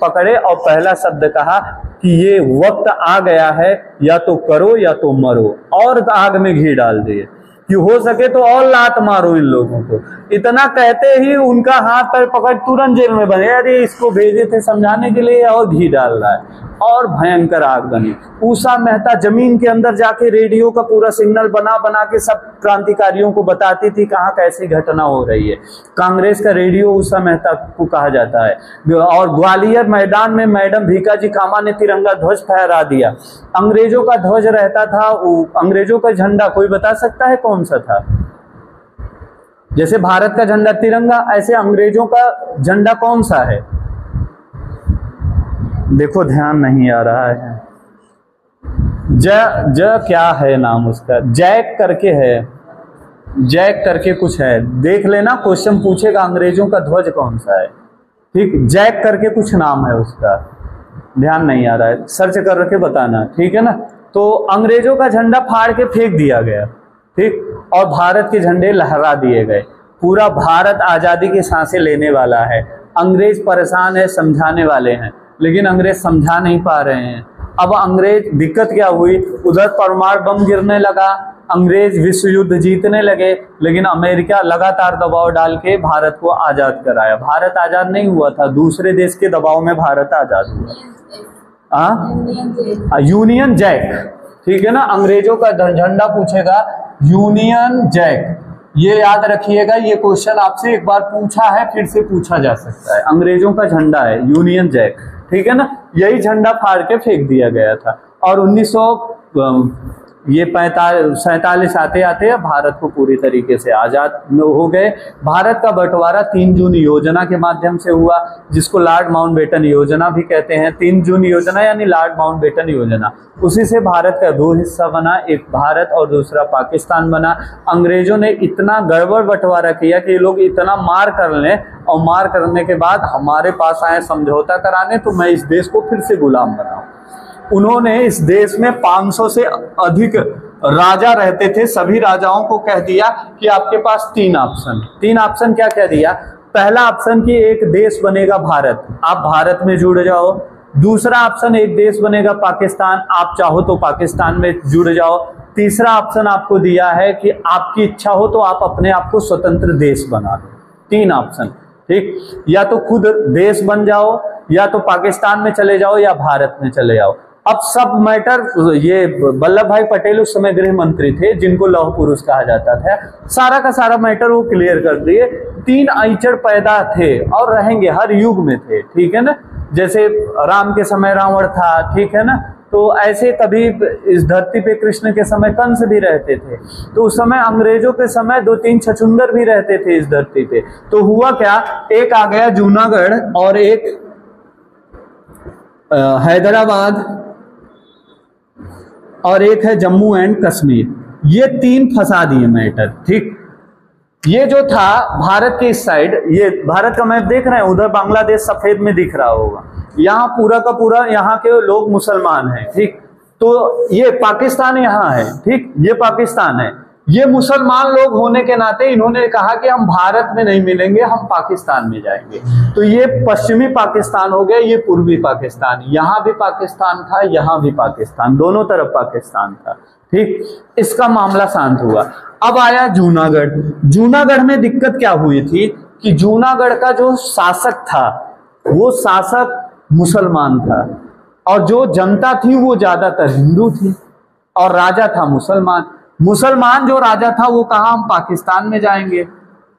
पकड़े और पहला शब्द कहा कि ये वक्त आ गया है, या तो करो या तो मरो, और आग में घी डाल दिए कि हो सके तो और लात मारो इन लोगों को। इतना कहते ही उनका हाथ पैर पकड़ तुरंत जेल में बने, अरे इसको भेजे थे समझाने के लिए और घी डाल रहा है, और भयंकर आग बनी। उषा मेहता जमीन के अंदर जाके रेडियो का पूरा सिग्नल बना बना के सब क्रांतिकारियों को बताती थी कहाँ कैसी घटना हो रही है। कांग्रेस का रेडियो उषा मेहता को कहा जाता है। और ग्वालियर मैदान में मैडम भीकाजी कामा ने तिरंगा ध्वज फहरा दिया। अंग्रेजों का ध्वज रहता था, अंग्रेजों का झंडा कोई बता सकता है कौन सा था? जैसे भारत का झंडा तिरंगा, ऐसे अंग्रेजों का झंडा कौन सा है? देखो ध्यान नहीं आ रहा है। क्या है नाम उसका? जैक करके है, जैक करके कुछ है, देख लेना, क्वेश्चन पूछेगा अंग्रेजों का ध्वज कौन सा है, ठीक, जैक करके कुछ नाम है उसका, ध्यान नहीं आ रहा है, सर्च कर रखे बताना, ठीक है ना। तो अंग्रेजों का झंडा फाड़ के फेंक दिया गया, ठीक, और भारत के झंडे लहरा दिए गए। पूरा भारत आजादी की सांसें लेने वाला है। अंग्रेज परेशान है, समझाने वाले हैं, लेकिन अंग्रेज समझा नहीं पा रहे हैं। अब अंग्रेज, दिक्कत क्या हुई, उधर परमाणु बम गिरने लगा, अंग्रेज विश्व युद्ध जीतने लगे, लेकिन अमेरिका लगातार दबाव डाल के भारत को आजाद कराया। भारत आजाद नहीं हुआ था, दूसरे देश के दबाव में भारत आजाद हुआ। यूनियन जैक, ठीक है ना। अंग्रेजों का झंडा पूछेगा यूनियन जैक, ये याद रखिएगा, ये क्वेश्चन आपसे एक बार पूछा है, फिर से पूछा जा सकता है। अंग्रेजों का झंडा है यूनियन जैक, ठीक है ना। यही झंडा फाड़ के फेंक दिया गया था। और 1947 आते आते भारत को पूरी तरीके से आजाद हो गए। भारत का बंटवारा 3 जून योजना के माध्यम से हुआ, जिसको लॉर्ड माउंटबेटन योजना भी कहते हैं। 3 जून योजना यानी लॉर्ड माउंटबेटन योजना, उसी से भारत का 2 हिस्सा बना, एक भारत और दूसरा पाकिस्तान बना। अंग्रेजों ने इतना गड़बड़ बंटवारा किया कि ये लोग इतना मार कर लें, और मार करने के बाद हमारे पास आए समझौता कराने, तो मैं इस देश को फिर से गुलाम बनाऊं। उन्होंने इस देश में 500 से अधिक राजा रहते थे, सभी राजाओं को कह दिया कि आपके पास 3 ऑप्शन क्या कह दिया? पहला ऑप्शन कि एक देश बनेगा भारत, आप भारत में जुड़ जाओ। दूसरा ऑप्शन एक देश बनेगा पाकिस्तान, आप चाहो तो पाकिस्तान में जुड़ जाओ। तीसरा ऑप्शन आपको दिया है कि आपकी इच्छा हो तो आप अपने आप को स्वतंत्र देश बना दो। 3 ऑप्शन, ठीक, या तो खुद देश बन जाओ, या तो पाकिस्तान में चले जाओ, या भारत में चले जाओ। अब सब मैटर, ये वल्लभ भाई पटेल उस समय गृह मंत्री थे, जिनको लौह पुरुष कहा जाता था, सारा का सारा मैटर वो क्लियर कर दिए। 3 अइचड़ पैदा थे और रहेंगे, हर युग में थे, ठीक है ना। जैसे राम के समय रावण था, ठीक है ना, तो ऐसे कभी इस धरती पे कृष्ण के समय कंस भी रहते थे। तो उस समय अंग्रेजों के समय 2-3 छछूंदर भी रहते थे इस धरती पे। तो हुआ क्या, एक आ गया जूनागढ़ और एक हैदराबाद और एक है जम्मू एंड कश्मीर, ये 3 फंसा दिए मैटर, ठीक। ये जो था भारत के इस साइड, ये भारत का मैप देख रहे हैं, उधर बांग्लादेश सफेद में दिख रहा होगा, यहाँ पूरा का पूरा यहाँ के लोग मुसलमान हैं, ठीक। तो ये पाकिस्तान यहाँ है, ठीक, ये पाकिस्तान है। ये मुसलमान लोग होने के नाते इन्होंने कहा कि हम भारत में नहीं मिलेंगे, हम पाकिस्तान में जाएंगे। तो ये पश्चिमी पाकिस्तान हो गया, ये पूर्वी पाकिस्तान, यहाँ भी पाकिस्तान था, यहाँ भी पाकिस्तान, दोनों तरफ पाकिस्तान था, ठीक। इसका मामला शांत हुआ। अब आया जूनागढ़। जूनागढ़ में दिक्कत क्या हुई थी कि जूनागढ़ का जो शासक था, वो शासक मुसलमान था, और जो जनता थी वो ज्यादातर हिंदू थी, और राजा था मुसलमान। मुसलमान जो राजा था वो कहा हम पाकिस्तान में जाएंगे।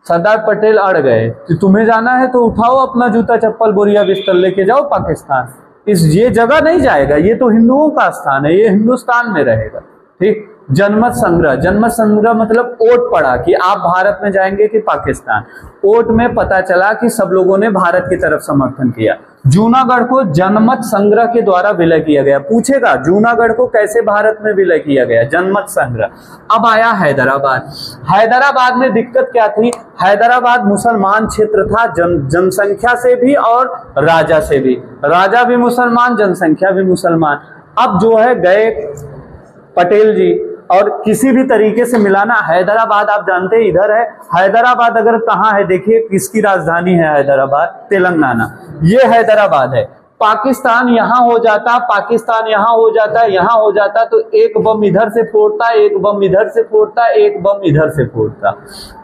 सरदार पटेल अड़ गए कि तुम्हें जाना है तो उठाओ अपना जूता चप्पल बोरिया बिस्तर लेके जाओ पाकिस्तान, ये जगह नहीं जाएगा, ये तो हिंदुओं का स्थान है, ये हिंदुस्तान में रहेगा, ठीक। जनमत संग्रह मतलब वोट पड़ा कि आप भारत में जाएंगे कि पाकिस्तान। वोट में पता चला कि सब लोगों ने भारत की तरफ समर्थन किया। जूनागढ़ को जनमत संग्रह के द्वारा विलय किया गया। पूछेगा जूनागढ़ को कैसे भारत में विलय किया गया? जनमत संग्रह। अब आया हैदराबाद। हैदराबाद में दिक्कत क्या थी? हैदराबाद मुसलमान क्षेत्र था, जनसंख्या से भी और राजा से भी। राजा भी मुसलमान, जनसंख्या भी मुसलमान। अब जो है गए पटेल जी और किसी भी तरीके से मिलाना। हैदराबाद आप जानते हैं इधर है। हैदराबाद अगर कहाँ है देखिए, किसकी राजधानी है हैदराबाद? तेलंगाना। ये हैदराबाद है। पाकिस्तान यहाँ हो जाता, पाकिस्तान यहाँ हो जाता, यहाँ हो जाता, तो एक बम इधर से फोड़ता, एक बम इधर से फोड़ता, एक बम इधर से फोड़ता,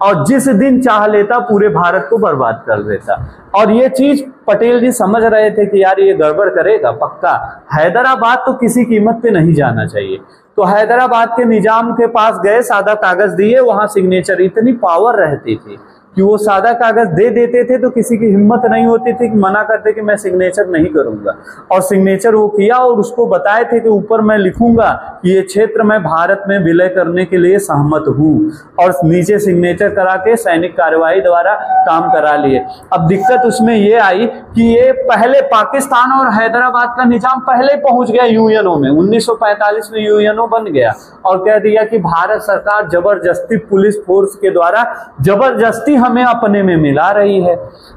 और जिस दिन चाह लेता पूरे भारत को बर्बाद कर देता। और ये चीज पटेल जी समझ रहे थे कि यार ये गड़बड़ करेगा पक्का, हैदराबाद तो किसी कीमत पे नहीं जाना चाहिए। तो हैदराबाद के निजाम के पास गए, सादा कागज दिए, वहां सिग्नेचर, इतनी पावर रहती थी कि वो सादा कागज दे देते थे तो किसी की हिम्मत नहीं होती थी कि मना करते कि मैं सिग्नेचर नहीं करूंगा। और सिग्नेचर वो किया और उसको बताए थे कि ऊपर मैं लिखूंगा कि ये क्षेत्र मैं भारत में विलय करने के लिए सहमत हूं, और नीचे सिग्नेचर करा के सैनिक कार्यवाही द्वारा काम करा लिए। अब दिक्कत उसमें ये आई कि ये पहले पाकिस्तान और हैदराबाद का निजाम पहले पहुंच गया यूएनओ में, 1945 में यूएनओ बन गया, और कह दिया कि भारत सरकार जबरदस्ती पुलिस फोर्स के द्वारा जबरदस्ती हमें अपने में मिला रही है।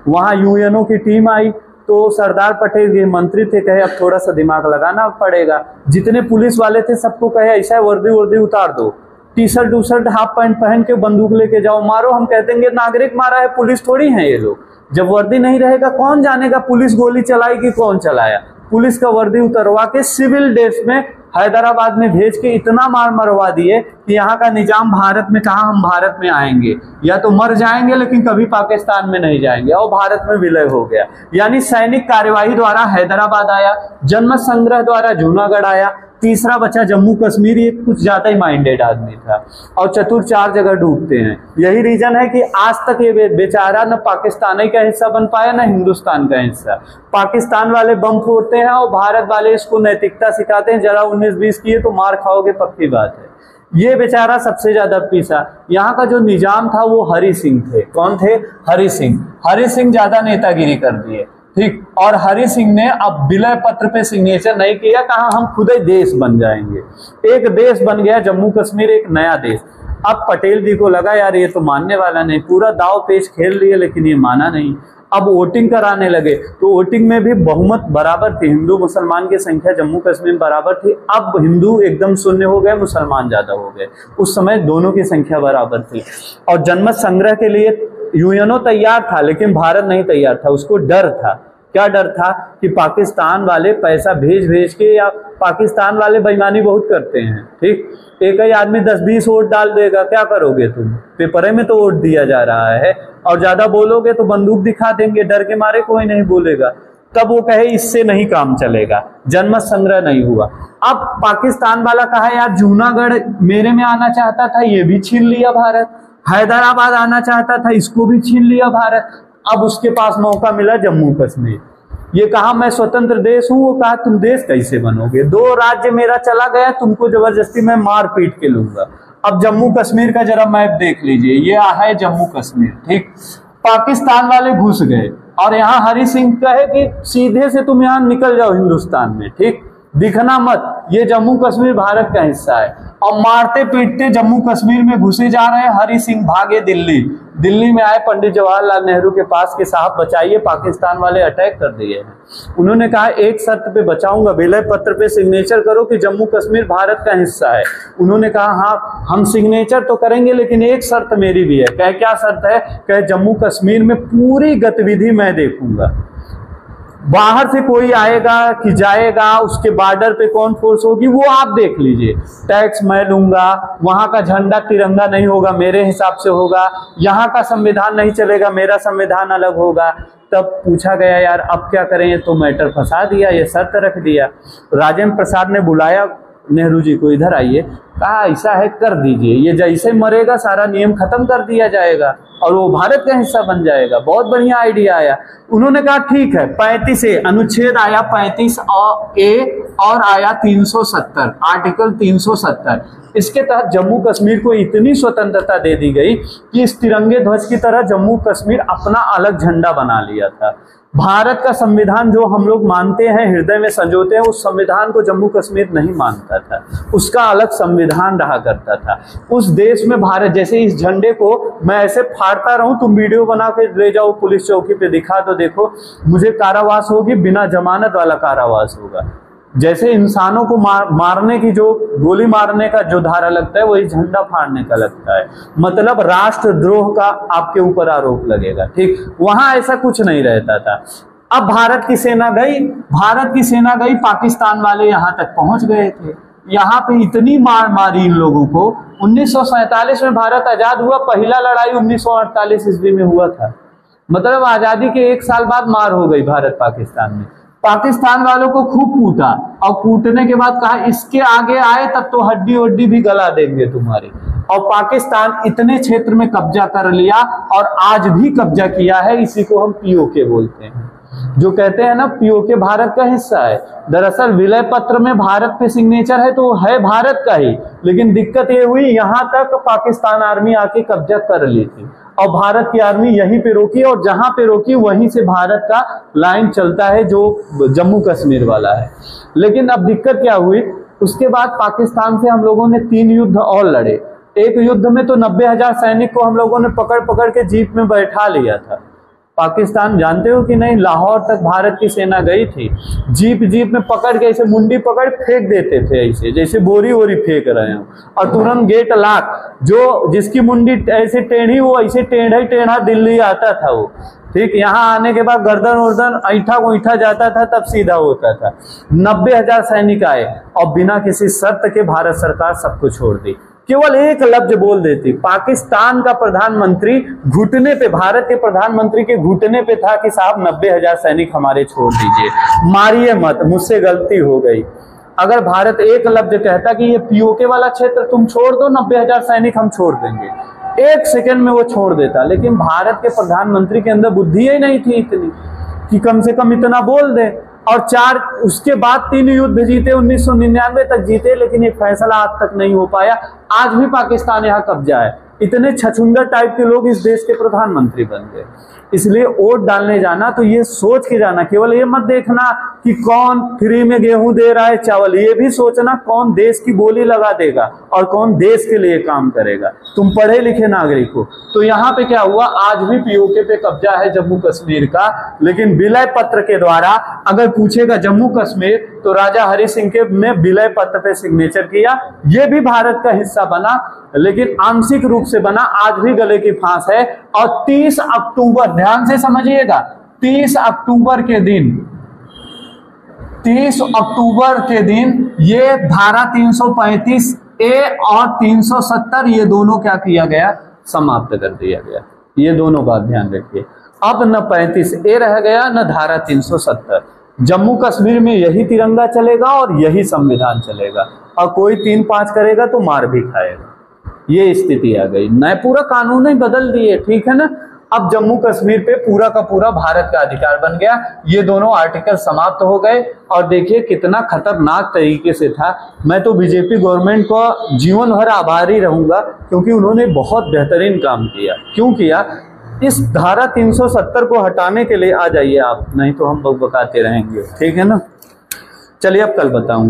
वहां यूएनओ की टीम आई तो सरदार पटेल ये मंत्री थे, कहे अब थोड़ा सा दिमाग लगाना पड़ेगा। जितने पुलिस वाले थे सबको कहे ऐसा वर्दी वर्दी उतार दो, टी शर्ट उशर्ट हाफ पैंट पहन के बंदूक लेके जाओ, मारो। हम कहते हैं नागरिक मारा है, पुलिस थोड़ी है ये लोग। जब वर्दी नहीं रहेगा कौन जानेगा पुलिस गोली चलाई कि कौन चलाया। पुलिस का वर्दी उतरवा के सिविल ड्रेस में हैदराबाद में भेज के इतना मार मरवा दिए कि यहाँ का निजाम भारत में कहा हम भारत में आएंगे, या तो मर जाएंगे लेकिन कभी पाकिस्तान में नहीं जाएंगे, और भारत में विलय हो गया। यानी सैनिक कार्यवाही द्वारा हैदराबाद आया, जनमत संग्रह द्वारा जूनागढ़ आया, तीसरा बचा जम्मू कश्मीर, ये कुछ ज्यादा ही माइंडेड आदमी था, और चतुर 4 जगह डूबते हैं। यही रीजन है कि आज तक ये बेचारा न पाकिस्तान का हिस्सा बन पाया न हिंदुस्तान का हिस्सा। पाकिस्तान वाले बम फोड़ते हैं और भारत वाले इसको नैतिकता सिखाते हैं, जरा 19-20 किए तो मार खाओगे पक्की बात है। ये बेचारा सबसे ज्यादा पीसा। यहाँ का जो निजाम था वो हरि सिंह थे। कौन थे? हरि सिंह। हरि सिंह ज्यादा नेतागिरी कर दिए, ठीक। और हरि सिंह ने अब विलय पत्र पे सिग्नेचर नहीं किया, कहा हम खुद ही देश बन जाएंगे। एक देश बन गया जम्मू कश्मीर, एक नया देश। अब पटेल जी को लगा यार ये तो मानने वाला नहीं, पूरा दाव पेच खेल लिए लेकिन ये माना नहीं। अब वोटिंग कराने लगे तो वोटिंग में भी बहुमत बराबर थी, हिंदू मुसलमान की संख्या जम्मू कश्मीर बराबर थी। अब हिंदू एकदम शून्य हो गए, मुसलमान ज्यादा हो गए। उस समय दोनों की संख्या बराबर थी। और जनमत संग्रह के लिए यूएनओ तैयार था लेकिन भारत नहीं तैयार था। उसको डर था। क्या डर था? कि पाकिस्तान वाले पैसा भेज भेज के, या पाकिस्तान वाले बेईमानी बहुत करते हैं, ठीक। एक ही आदमी 10-20 वोट डाल देगा, क्या करोगे तुम? पेपर में तो वोट दिया जा रहा है, और ज्यादा बोलोगे तो बंदूक दिखा देंगे, डर के मारे कोई नहीं बोलेगा। तब वो कहे इससे नहीं काम चलेगा, जनमत संग्रह नहीं हुआ। अब पाकिस्तान वाला कहा यार जूनागढ़ मेरे में आना चाहता था, ये भी छीन लिया भारत। हैदराबाद आना चाहता था, इसको भी छीन लिया भारत। अब उसके पास मौका मिला जम्मू कश्मीर। ये कहा मैं स्वतंत्र देश हूं, वो कहा तुम देश कैसे बनोगे? 2 राज्य मेरा चला गया, तुमको जबरदस्ती मैं मार पीट के लूंगा। अब जम्मू कश्मीर का जरा मैप देख लीजिए, ये है जम्मू कश्मीर, ठीक। पाकिस्तान वाले घुस गए और यहाँ हरि सिंह कहे कि सीधे से तुम यहाँ निकल जाओ हिंदुस्तान में, ठीक, दिखना मत, ये जम्मू कश्मीर भारत का हिस्सा है। और मारते पीटते जम्मू कश्मीर में घुसे जा रहे हैं। हरि सिंह भागे दिल्ली। दिल्ली में आए पंडित जवाहरलाल नेहरू के पास कि साहब बचाइए, पाकिस्तान वाले अटैक कर दिए हैं। उन्होंने कहा एक शर्त पे बचाऊंगा, विलय पत्र पे सिग्नेचर करो कि जम्मू कश्मीर भारत का हिस्सा है। उन्होंने कहा हाँ हम सिग्नेचर तो करेंगे लेकिन एक शर्त मेरी भी है। कहे क्या शर्त है? कहे जम्मू कश्मीर में पूरी गतिविधि मैं देखूंगा, बाहर से कोई आएगा कि जाएगा, उसके बॉर्डर पे कौन फोर्स होगी वो आप देख लीजिए। टैक्स मैं लूंगा, वहां का झंडा तिरंगा नहीं होगा, मेरे हिसाब से होगा, यहाँ का संविधान नहीं चलेगा, मेरा संविधान अलग होगा। तब पूछा गया यार अब क्या करें, तो मैटर फंसा दिया, ये शर्त रख दिया। राजेंद्र प्रसाद ने बुलाया नेहरू जी को, इधर आइए, कहा ऐसा है कर दीजिए, ये जैसे मरेगा सारा नियम खत्म कर दिया जाएगा और वो भारत का हिस्सा बन जाएगा। बहुत बढ़िया आइडिया आया। उन्होंने कहा ठीक है, 35A अनुच्छेद आया 35A और आया 370, आर्टिकल 370। इसके तहत जम्मू कश्मीर को इतनी स्वतंत्रता दे दी गई कि इस तिरंगे ध्वज की तरह जम्मू कश्मीर अपना अलग झंडा बना लिया था। भारत का संविधान जो हम लोग मानते हैं, हृदय में संजोते हैं, उस संविधान को जम्मू कश्मीर नहीं मानता था, उसका अलग संविधान रहा करता था। उस देश में भारत, जैसे इस झंडे को मैं ऐसे फाड़ता रहूं, तुम वीडियो बना के ले जाओ पुलिस चौकी पे दिखा दो, देखो मुझे कारावास होगी, बिना जमानत वाला कारावास होगा। जैसे इंसानों को मारने की जो गोली मारने का जो धारा लगता है वही झंडा फाड़ने का लगता है, मतलब राष्ट्रद्रोह का आपके ऊपर आरोप लगेगा, ठीक। वहां ऐसा कुछ नहीं रहता था। अब भारत की सेना गई, पाकिस्तान वाले यहां तक पहुंच गए थे। यहाँ पे इतनी मार मारी इन लोगों को। 1947 में भारत आजाद हुआ, पहला लड़ाई 1948 ईस्वी में हुआ था। मतलब आजादी के 1 साल बाद मार हो गई भारत पाकिस्तान में। पाकिस्तान वालों को खूब कूटा और कूटने के बाद कहा इसके आगे आए तब तो हड्डी वड्डी भी गला देंगे तुम्हारी। और पाकिस्तान इतने क्षेत्र में कब्जा कर लिया और आज भी कब्जा किया है। इसी को हम पीओके बोलते हैं। जो कहते हैं ना पीओके भारत का हिस्सा है। दरअसल विलय पत्र में भारत पे सिग्नेचर है तो वो है भारत का ही, लेकिन दिक्कत ये हुई यहां तक पाकिस्तान आर्मी आके कब्जा कर ली थी और भारत की आर्मी यहीं पे रोकी, और जहां पे रोकी वहीं से भारत का लाइन चलता है जो जम्मू कश्मीर वाला है। लेकिन अब दिक्कत क्या हुई, उसके बाद पाकिस्तान से हम लोगों ने 3 युद्ध और लड़े। एक युद्ध में तो 90,000 सैनिक को हम लोगों ने पकड़ पकड़ के जीप में बैठा लिया था। पाकिस्तान जानते हो कि नहीं, लाहौर तक भारत की सेना गई थी, जीप में पकड़ के ऐसे मुंडी पकड़ फेंक देते थे, ऐसे जैसे बोरी वोरी फेंक रहे हो, और तुरंत गेट लॉक। जो जिसकी मुंडी ऐसे टेढ़ी वो ऐसे टेढ़ा दिल्ली आता था वो, ठीक। यहाँ आने के बाद गर्दन वर्दन ऐठा जाता था, तब सीधा होता था। 90,000 सैनिक आए और बिना किसी शर्त के भारत सरकार सबको छोड़ दी। केवल एक लफ्ज बोल देती, पाकिस्तान का प्रधानमंत्री घुटने पे, भारत के प्रधानमंत्री के घुटने पे था कि साहब 90,000 सैनिक हमारे छोड़ दीजिए, मारिए मत, मुझसे गलती हो गई। अगर भारत एक लफ्ज कहता कि ये पीओके वाला क्षेत्र तुम छोड़ दो, 90,000 सैनिक हम छोड़ देंगे, 1 सेकंड में वो छोड़ देता। लेकिन भारत के प्रधानमंत्री के अंदर बुद्धि ही नहीं थी इतनी कि कम से कम इतना बोल दे। और उसके बाद 3 युद्ध जीते, 1999 तक जीते, लेकिन ये फैसला आज तक नहीं हो पाया। आज भी पाकिस्तान यहाँ कब्जा है। इतने छछुंदर टाइप के लोग इस देश के प्रधानमंत्री बन गए। इसलिए वोट डालने जाना तो ये सोच के जाना, केवल ये मत देखना कि कौन फ्री में गेहूं दे रहा है, चावल, ये भी सोचना कौन देश की बोली लगा देगा और कौन देश के लिए काम करेगा। तुम पढ़े लिखे नागरिक हो। तो यहाँ पे क्या हुआ, आज भी पीओके पे कब्जा है जम्मू कश्मीर का, लेकिन विलय पत्र के द्वारा अगर पूछेगा जम्मू कश्मीर तो राजा हरि सिंह के ने विलय पत्र पे सिग्नेचर किया। ये भी भारत का हिस्सा बना, लेकिन आंशिक रूप से बना। आज भी गले की फांस है। और 30 अक्टूबर, ध्यान से समझिएगा, 30 अक्टूबर के दिन ये धारा 335 ए और 370 ये दोनों क्या किया गया, समाप्त कर दिया गया। ये दोनों बात ध्यान रखिए। अब न 35 ए रह गया न धारा 370। जम्मू कश्मीर में यही तिरंगा चलेगा और यही संविधान चलेगा, और कोई 3-5 करेगा तो मार भी खाएगा। ये स्थिति आ गई, नए पूरा कानून ही बदल दिए, ठीक है ना। अब जम्मू कश्मीर पे पूरा का पूरा भारत का अधिकार बन गया। ये दोनों आर्टिकल समाप्त हो गए। और देखिए कितना खतरनाक तरीके से था। मैं तो बीजेपी गवर्नमेंट को जीवन भर आभारी रहूंगा, क्योंकि उन्होंने बहुत बेहतरीन काम किया। क्यों किया, इस धारा 370 को हटाने के लिए। आ जाइए आप, नहीं तो हम बकबकाते रहेंगे, ठीक है ना। चलिए अब कल बताऊंगा।